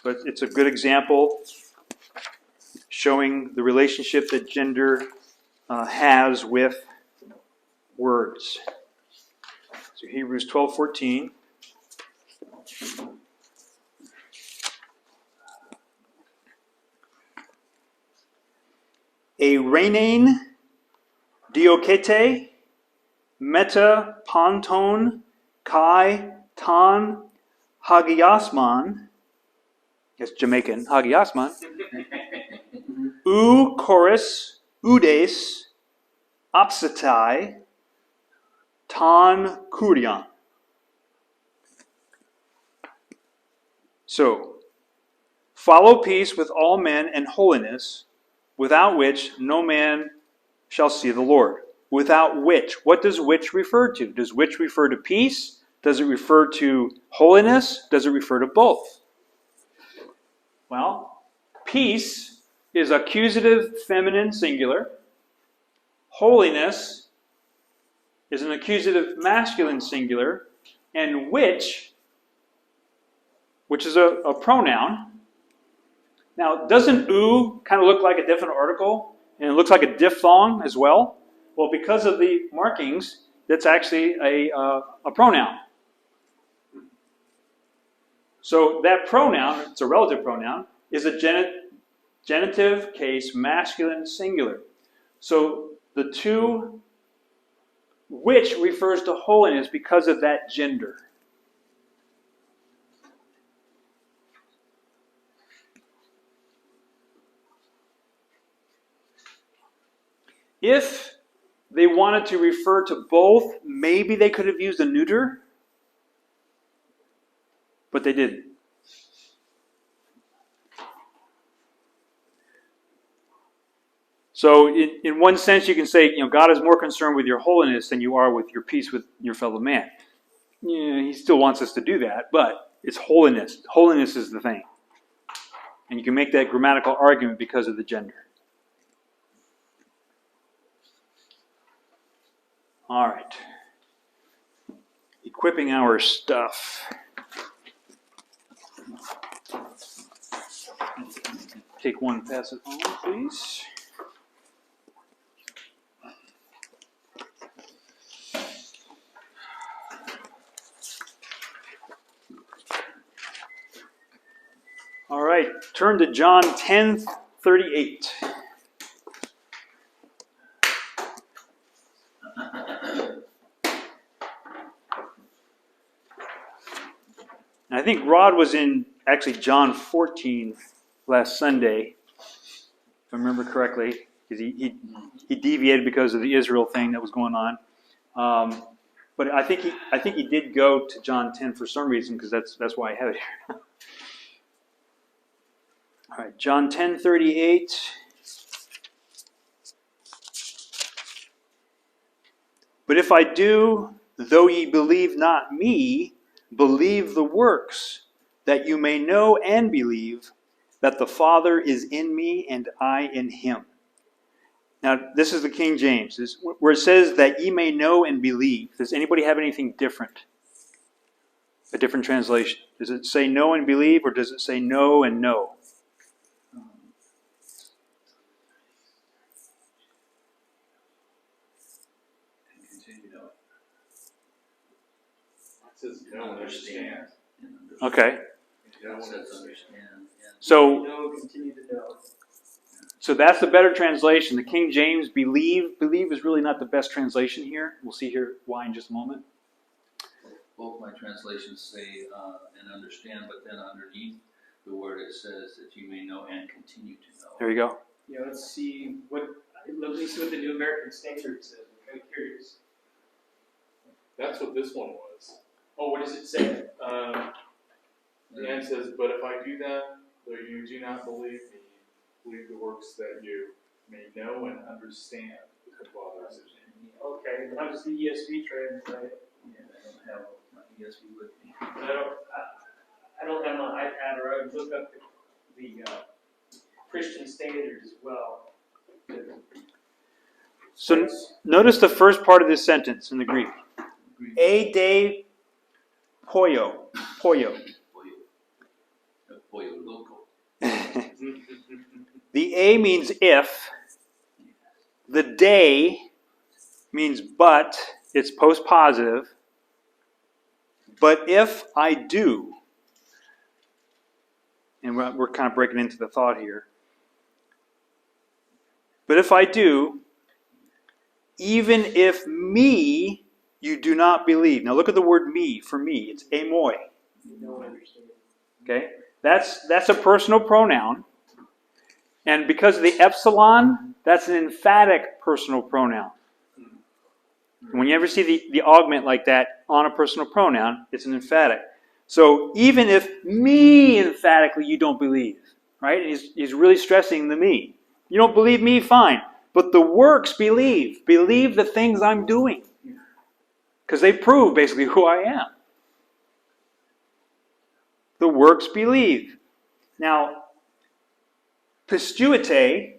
but it's a good example showing the relationship that gender has with words. So Hebrews 12:14. Eirenein diokete meta ponton kai tan hagiasman. That's Jamaican, hagiasman. U chorus udes opsatai tan kurion. So, follow peace with all men and holiness, without which no man shall see the Lord. Without which. What does which refer to? Does which refer to peace? Does it refer to holiness? Does it refer to both? Well, peace is accusative feminine singular. Holiness is an accusative masculine singular. And which which is a pronoun. Now, doesn't oo kind of look like a definite article? And it looks like a diphthong as well? Well, because of the markings, that's actually a pronoun. So that pronoun, it's a relative pronoun, is a genitive case masculine singular. So the two, which refers to holiness because of that gender. If they wanted to refer to both, maybe they could have used a neuter, but they didn't. So in one sense, you can say, God is more concerned with your holiness than you are with your peace with your fellow man. Yeah, he still wants us to do that, but it's holiness. Holiness is the thing. And you can make that grammatical argument because of the gender. All right. Equipping our stuff. Take one, pass it on, please. All right, turn to John 10:38. And I think Rod was in actually John 14 last Sunday, if I remember correctly, because he deviated because of the Israel thing that was going on. But I think he did go to John 10 for some reason, because that's why I have it here. All right, John 10:38. But if I do, though ye believe not me, believe the works, that you may know and believe that the Father is in me and I in him. Now, this is the King James, where it says that ye may know and believe. Does anybody have anything different? A different translation? Does it say know and believe, or does it say know and know? It says no, understand. Okay. It says understand. So, Continue to know. so that's the better translation. The King James, believe is really not the best translation here. We'll see here why in just a moment. Both my translations say and understand, but then underneath the word it says that you may know and continue to know. There you go. Yeah, let's see what the New American Standard says. I'm kind of curious. That's what this one was. Oh, what does it say? The end says, but if I do that, though you do not believe me, believe the works that you may know and understand that the Father is in me. Okay, that was the ESV translation. Yeah, I don't have my ESV with me. I don't have my iPad, or I would look up the Christian Standard as well. So notice the first part of this sentence in the Greek. E de poio. Poio. Pollo loco. The A means if. The de means but. It's post-positive. But if I do, and we're kind of breaking into the thought here. But if I do, even if me you do not believe. Now look at the word me for me. It's amoi. No understand. Okay? That's a personal pronoun. And because of the epsilon, that's an emphatic personal pronoun. When you ever see the augment like that on a personal pronoun, it's an emphatic. So even if me emphatically you don't believe, right? He's really stressing the me. You don't believe me, fine. But the works believe. Believe the things I'm doing. Because they prove basically who I am. The works believe. Now, pistuite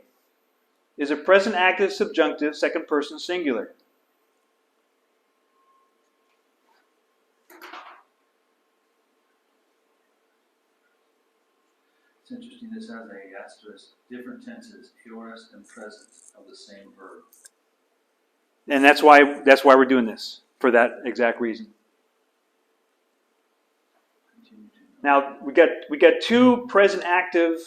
is a present active subjunctive, second person singular. It's interesting, this has a asterisk, different tenses, aorist and present of the same verb. And that's why we're doing this, for that exact reason. Continue to. Now, we got two present active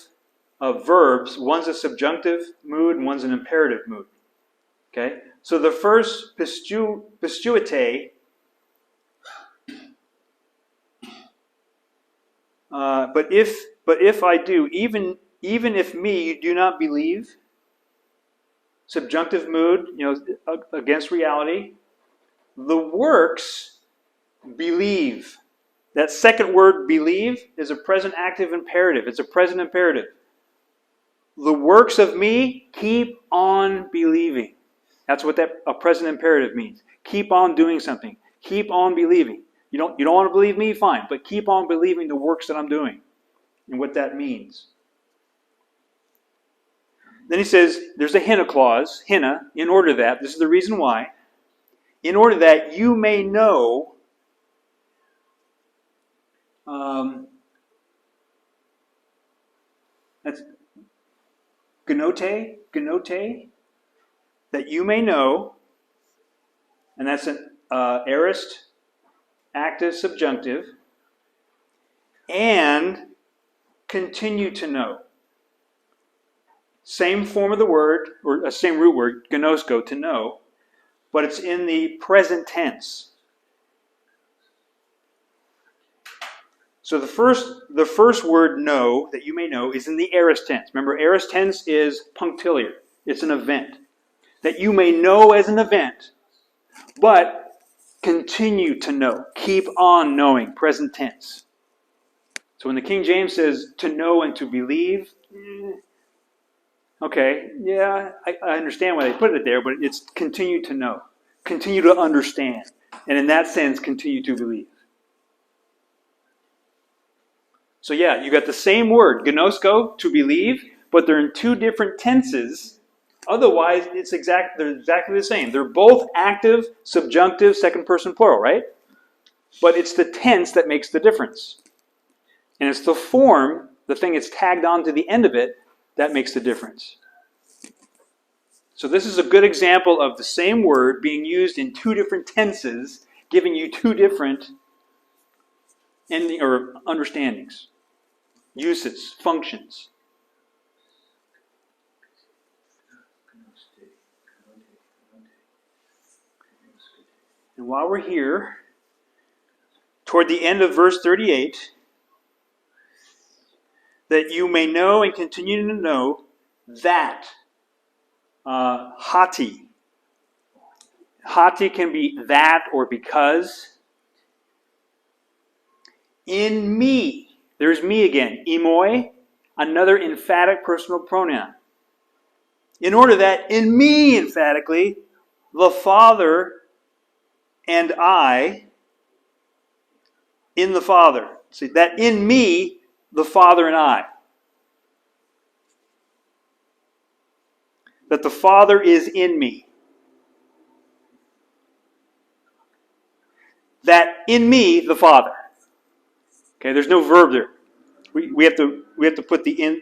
verbs. One's a subjunctive mood and one's an imperative mood. Okay? So the first pistuite, but if I do, even if me you do not believe, subjunctive mood, against reality, the works believe. That second word, believe, is a present active imperative. It's a present imperative. The works of me keep on believing. That's what a present imperative means. Keep on doing something. Keep on believing. You don't want to believe me? Fine. But keep on believing the works that I'm doing and what that means. Then he says, there's a hina clause, hina, in order that, this is the reason why, in order that you may know that's genote, that you may know, and that's an aorist, active, subjunctive, and continue to know. Same form of the word, or same root word, gnosko, to know, but it's in the present tense. So the first word, know, that you may know, is in the aorist tense. Remember, aorist tense is punctiliar. It's an event. That you may know as an event, but continue to know. Keep on knowing, present tense. So when the King James says to know and to believe, okay, yeah, I understand why they put it there, but it's continue to know. Continue to understand. And in that sense, continue to believe. So yeah, you got the same word, gnosko, to believe, but they're in two different tenses. Otherwise, they're exactly the same. They're both active, subjunctive, second person plural, right? But it's the tense that makes the difference. And it's the form, the thing it's tagged on to the end of it, that makes the difference. So this is a good example of the same word being used in two different tenses, giving you two different ending or understandings, uses, functions. And while we're here, toward the end of verse 38, that you may know and continue to know that hati. Hati can be that or because. In me, there's me again, imoi, another emphatic personal pronoun. In order that in me, emphatically, the Father and I, in the Father. See, that in me, the Father and I. That the Father is in me. That in me, the Father. Okay, there's no verb there. We have to put the in.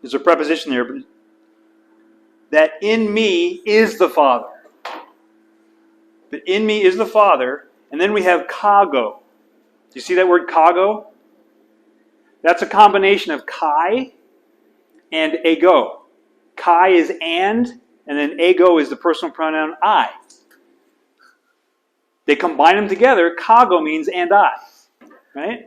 There's a preposition there, but that in me is the Father. That in me is the Father, and then we have kago. Do you see that word kago? That's a combination of kai and ego. Kai is and then ego is the personal pronoun I. They combine them together. Kago means and I. Right?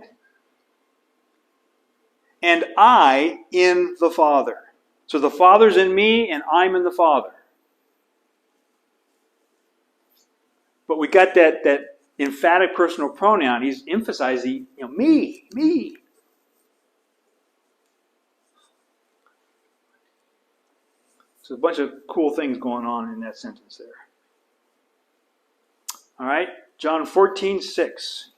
And I in the Father. So the Father's in me and I'm in the Father. But we got that emphatic personal pronoun. He's emphasizing, me. So a bunch of cool things going on in that sentence there. All right, John 14:6.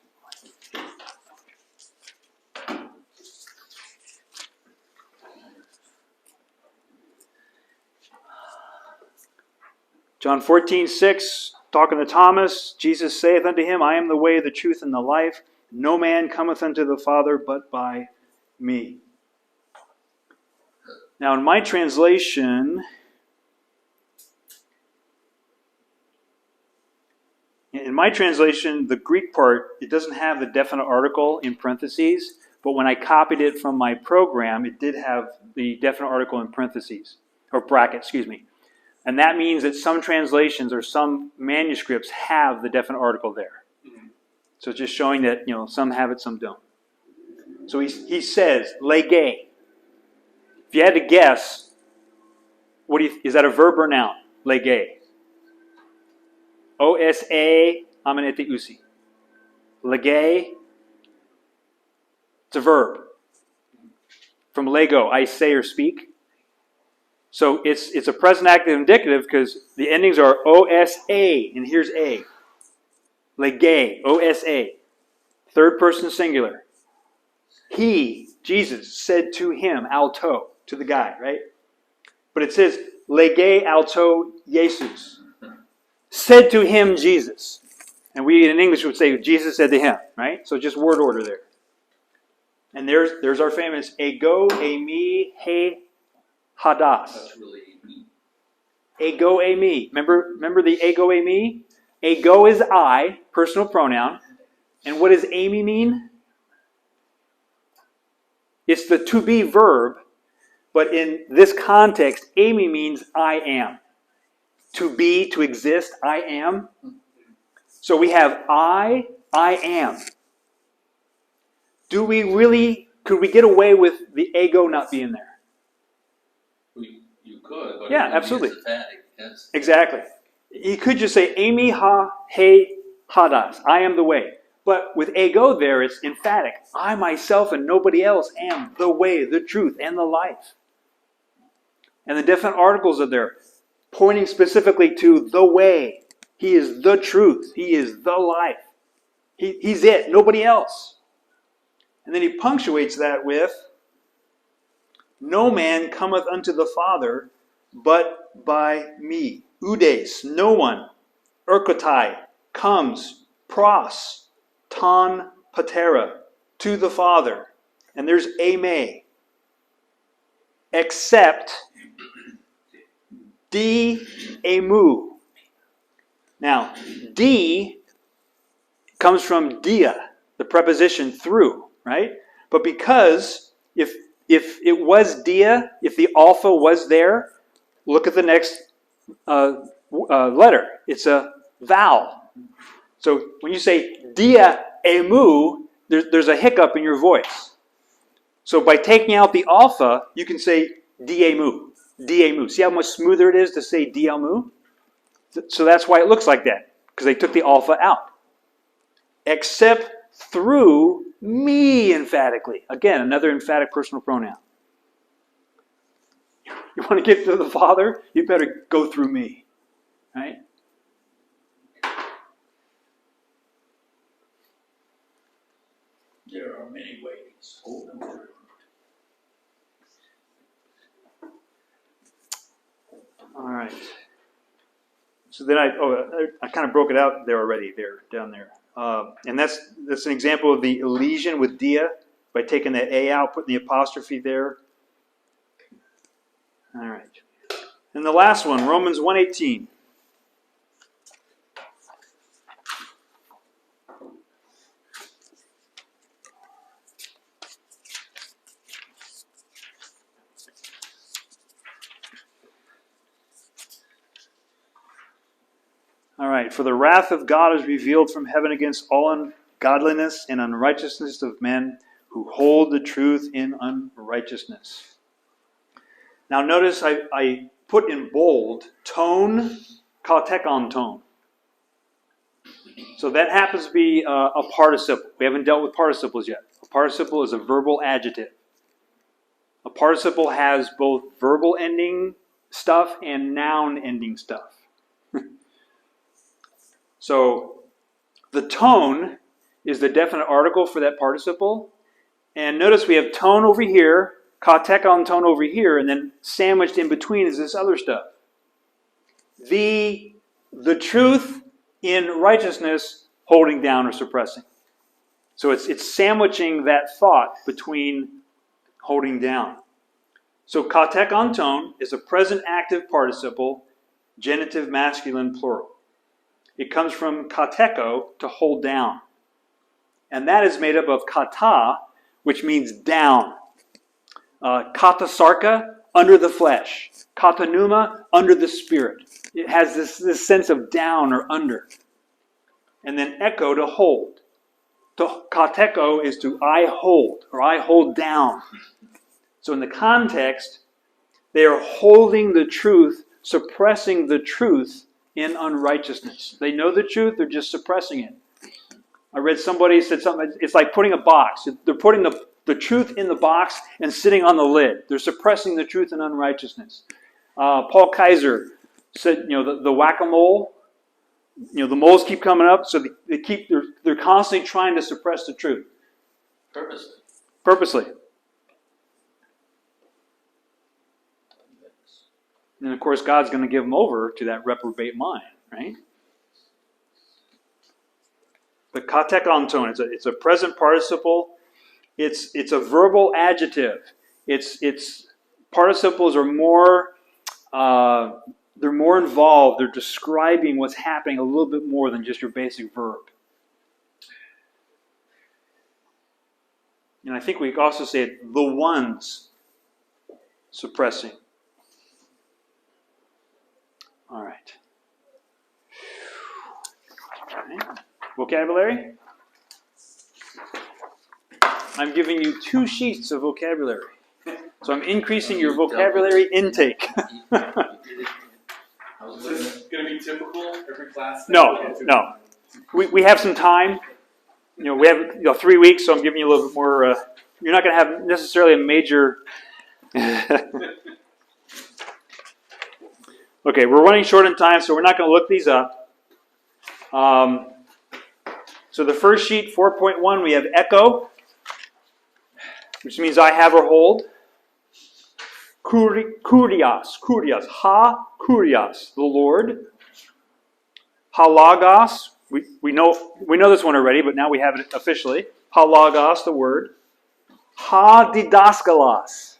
John 14:6, talking to Thomas, Jesus saith unto him, I am the way, the truth, and the life. No man cometh unto the Father but by me. Now, in my translation, the Greek part, it doesn't have the definite article in parentheses, but when I copied it from my program, it did have the definite article in parentheses, or bracket, excuse me. And that means that some translations or some manuscripts have the definite article there. So it's just showing that, some have it, some don't. So he says, lege. If you had to guess, is that a verb or noun? Lege. O-S-A, amenete usi. Lege, it's a verb. From lego, I say or speak. So it's a present active indicative because the endings are O-S-A, and here's A. Lege, O-S-A. Third person singular. He, Jesus, said to him, alto, to the guy, right? But it says, lege alto Jesus. Said to him, Jesus. And we in English would say, Jesus said to him, right? So just word order there. And there's our famous ego, eimi, he, hadas. That's really me. Ego, eimi. Remember the ego, eimi? Ego is I, personal pronoun. And what does eimi mean? It's the to be verb, but in this context, eimi means I am. To be, to exist, I am. So we have I am. Could we get away with the ego not being there? You could, but Yeah, it would be absolutely. emphatic, yes. Exactly. You could just say, Amy ha he hadas. I am the way. But with ego there, it's emphatic. I myself and nobody else am the way, the truth, and the life. And the definite articles are there, pointing specifically to the way. He is the truth. He is the life. He's it, nobody else. And then he punctuates that with, no man cometh unto the Father but by me. Udes, no one. Erkotai, comes. Pros, ton patera, to the Father. And there's ame. Except di emu. Now, di comes from dia, the preposition through, right? But because if it was dia, if the alpha was there, look at the next letter. It's a vowel. So when you say dia emu, there's a hiccup in your voice. So by taking out the alpha, you can say diemu. Diemu. See how much smoother it is to say diemu? So that's why it looks like that, because they took the alpha out. Except through me, emphatically. Again, another emphatic personal pronoun. You want to get to the Father? You better go through me. Right? There are many ways. All right. So then I kind of broke it out there already, down there. And that's an example of the elision with dia, by taking that A out, putting the apostrophe there. All right. And the last one, Romans 1:18. All right. For the wrath of God is revealed from heaven against all ungodliness and unrighteousness of men who hold the truth in unrighteousness. Now notice I put in bold tone, katekon tone. So that happens to be a participle. We haven't dealt with participles yet. A participle is a verbal adjective. A participle has both verbal ending stuff and noun ending stuff. So the tone is the definite article for that participle. And notice we have tone over here, katekon tone over here, and then sandwiched in between is this other stuff. The truth in righteousness holding down or suppressing. So it's sandwiching that thought between holding down. So katekonton is a present active participle, genitive masculine plural. It comes from kateko, to hold down. And that is made up of kata, which means down. Katasarka, under the flesh. Katanuma, under the spirit. It has this sense of down or under. And then echo, to hold. To kateko is to I hold, or I hold down. So in the context, they are holding the truth, suppressing the truth in unrighteousness. They know the truth, they're just suppressing it. I read somebody said something, it's like putting a box. They're putting the truth in the box and sitting on the lid. They're suppressing the truth in unrighteousness. Paul Kaiser said, the whack-a-mole, the moles keep coming up, so they're constantly trying to suppress the truth. Purposely. And of course, God's going to give them over to that reprobate mind, right? But katekonton, it's a present participle. It's a verbal adjective. It's participles are more they're more involved. They're describing what's happening a little bit more than just your basic verb. And I think we could also say the ones suppressing. All right. Vocabulary. I'm giving you 2 sheets of vocabulary. So I'm increasing your vocabulary intake. Is this going to be typical every class? No. We have some time. We have 3 weeks, so I'm giving you a little bit more. You're not going to have necessarily a major. Okay, we're running short on time, so we're not going to look these up. So the first sheet, 4.1, we have echo, which means I have or hold. Kurios, ha kurios, the Lord. Halagos, we know this one already, but now we have it officially. Halagos, the word. Ha didaskalos,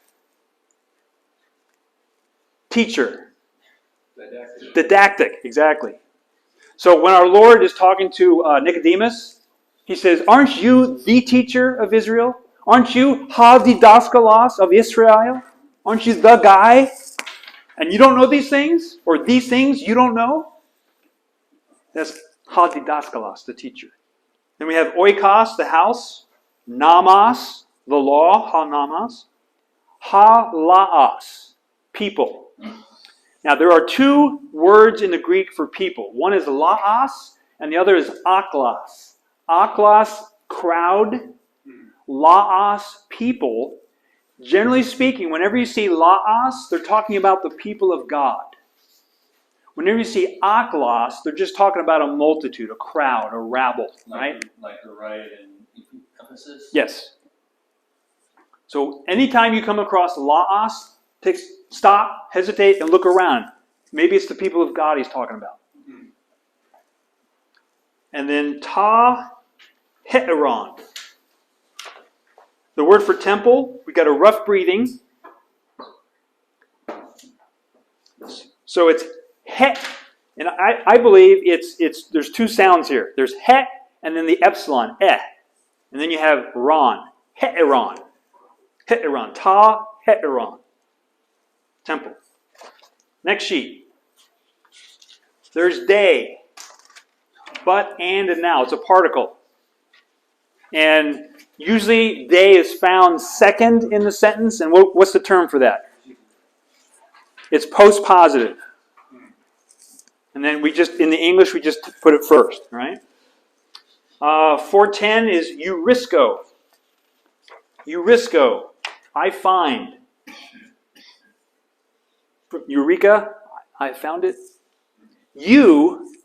teacher. Didactic, exactly. So when our Lord is talking to Nicodemus, he says, aren't you the teacher of Israel? Aren't you ha didaskalos of Israel? Aren't you the guy? And you don't know these things? Or these things you don't know? That's ha didaskalos, the teacher. Then we have oikos, the house. Namas, the law, ha namas. Ha laos, people. Now, there are 2 words in the Greek for people. One is laos, and the other is aklos. Aklos, crowd. Laos, people. Generally speaking, whenever you see laos, they're talking about the people of God. Whenever you see aklos, they're just talking about a multitude, a crowd, a rabble, right? Like the riot in Ephesus? Yes. So anytime you come across laos, stop, hesitate, and look around. Maybe it's the people of God he's talking about. And then ta heteron. The word for temple, we got a rough breathing. So it's het, and I believe there's 2 sounds here. There's het and then the epsilon, eh. And then you have ron, heteron. Heteron, ta heteron. Temple. Next sheet. There's day. But, and now. It's a particle. And usually day is found second in the sentence. And what's the term for that? It's post-positive. And then in the English, we just put it first, right? 410 is eurisco. Eurisco. I find. Eureka, I found it.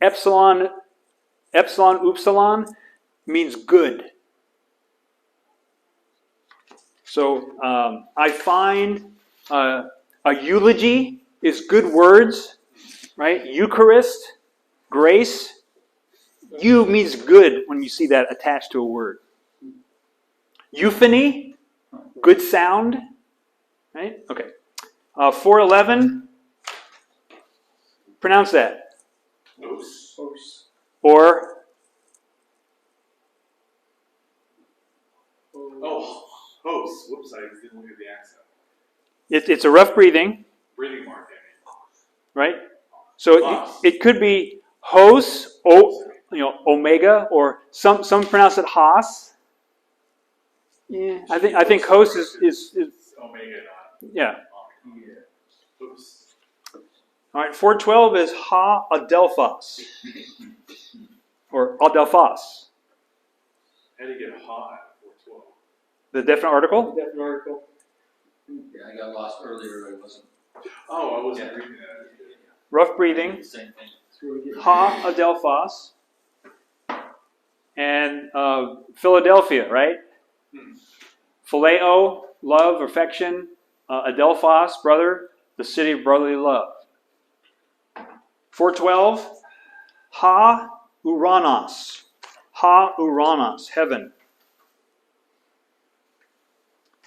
Epsilon upsilon, means good. So I find a eulogy is good words, right? Eucharist, grace. Means good when you see that attached to a word. Euphony, good sound, right? Okay. 411, pronounce that. Os. Os. Or, Oh, host. Whoops, I didn't look at the accent. it's a rough breathing, Breathing mark, I right? So Hos. it could be hos, omega, or some pronounce it has. Yeah, I think hos is mean. Omega, not. yeah. Oops. All right, 412 is ha adelphos, or adelphos, How do you get hot at 412? the definite article. Definite article. Yeah, I got lost earlier, I wasn't. Oh, I wasn't reading that. Rough breathing, Same thing. That's where we get ha adelphos, and Philadelphia, right? Phileo, love, affection, adelphos, brother, the city of brotherly love. 412, ha uranos, ha uranos, heaven.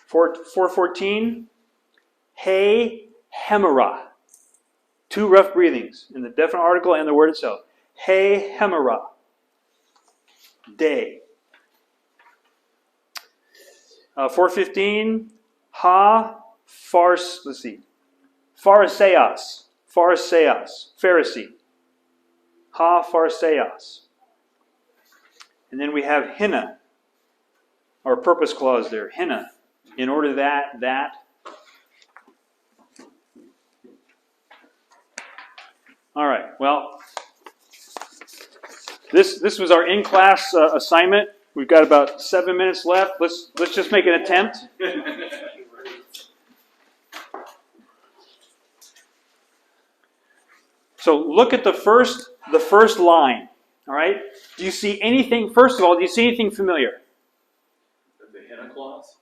414, he hemera. Two rough breathings in the definite article and the word itself. He hemera. Day. 415, ha fars. Let's see. Phariseos. Phariseos. Pharisee. Ha Phariseos. And then we have hinna. Our purpose clause there. Hinna. In order that. All right. Well, this was our in-class assignment. We've got about 7 minutes left. Let's just make an attempt. So look at the first line. All right. Do you see anything? First of all, do you see anything familiar? The henna clause?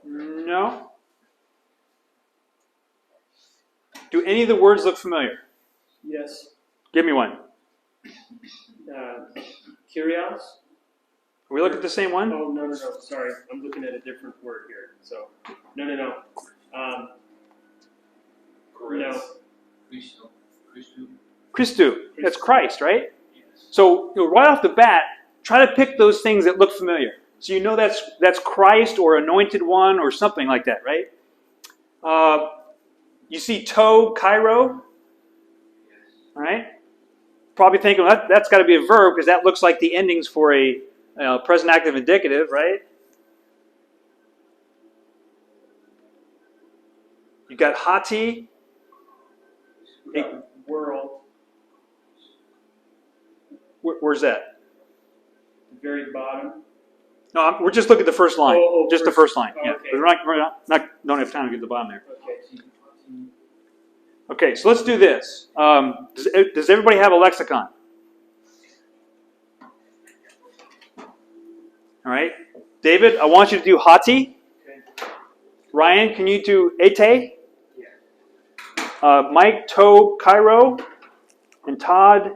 No. Do any of the words look familiar? Yes. Give me one. Kyrios? Are we looking at the same one? Oh, no. Sorry. I'm looking at a different word here. So, no. No. Christu. Christu. That's Christ, right? So right off the bat, try to pick those things that look familiar. So you know that's Christ or anointed one or something like that, right? You see to, Cairo, all right? Probably thinking, well, that's got to be a verb because that looks like the endings for a present active indicative, right? You got hati. World. Where's that? The very bottom. No, we're just looking at the first line. Just the first line. Oh, Yeah, okay. we're not don't have time to get to the bottom there. Okay. Okay, so let's do this. Does everybody have a lexicon? All right, David, I want you to do hati. Okay. Ryan, can you do ete? Mike, to, Cairo, and Todd,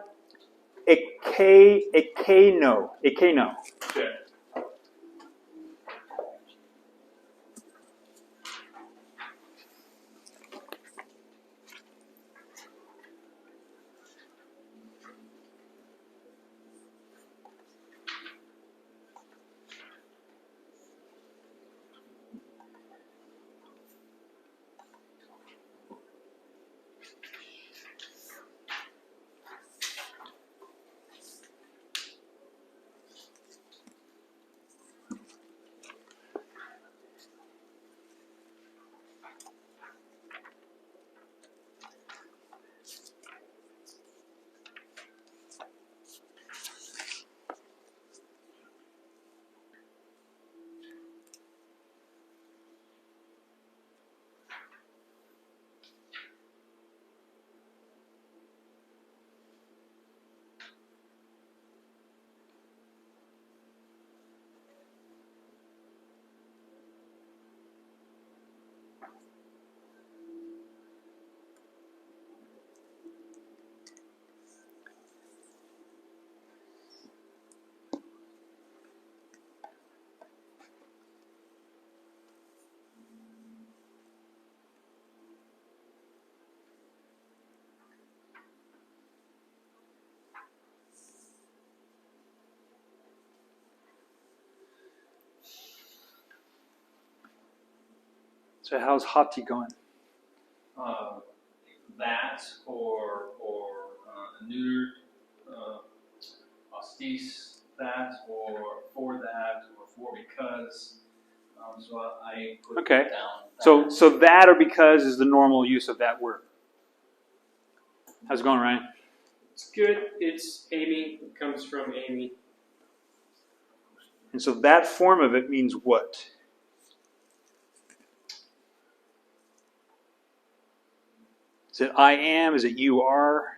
ekeno. Okay. So how's Hati going? That or neutered, Austis, that or for that or for because. So I put Okay. down. So that or because is the normal use of that word. How's it going, Ryan? It's good. It's Amy. It comes from Amy. And so that form of it means what? Is it I am? Is it you are?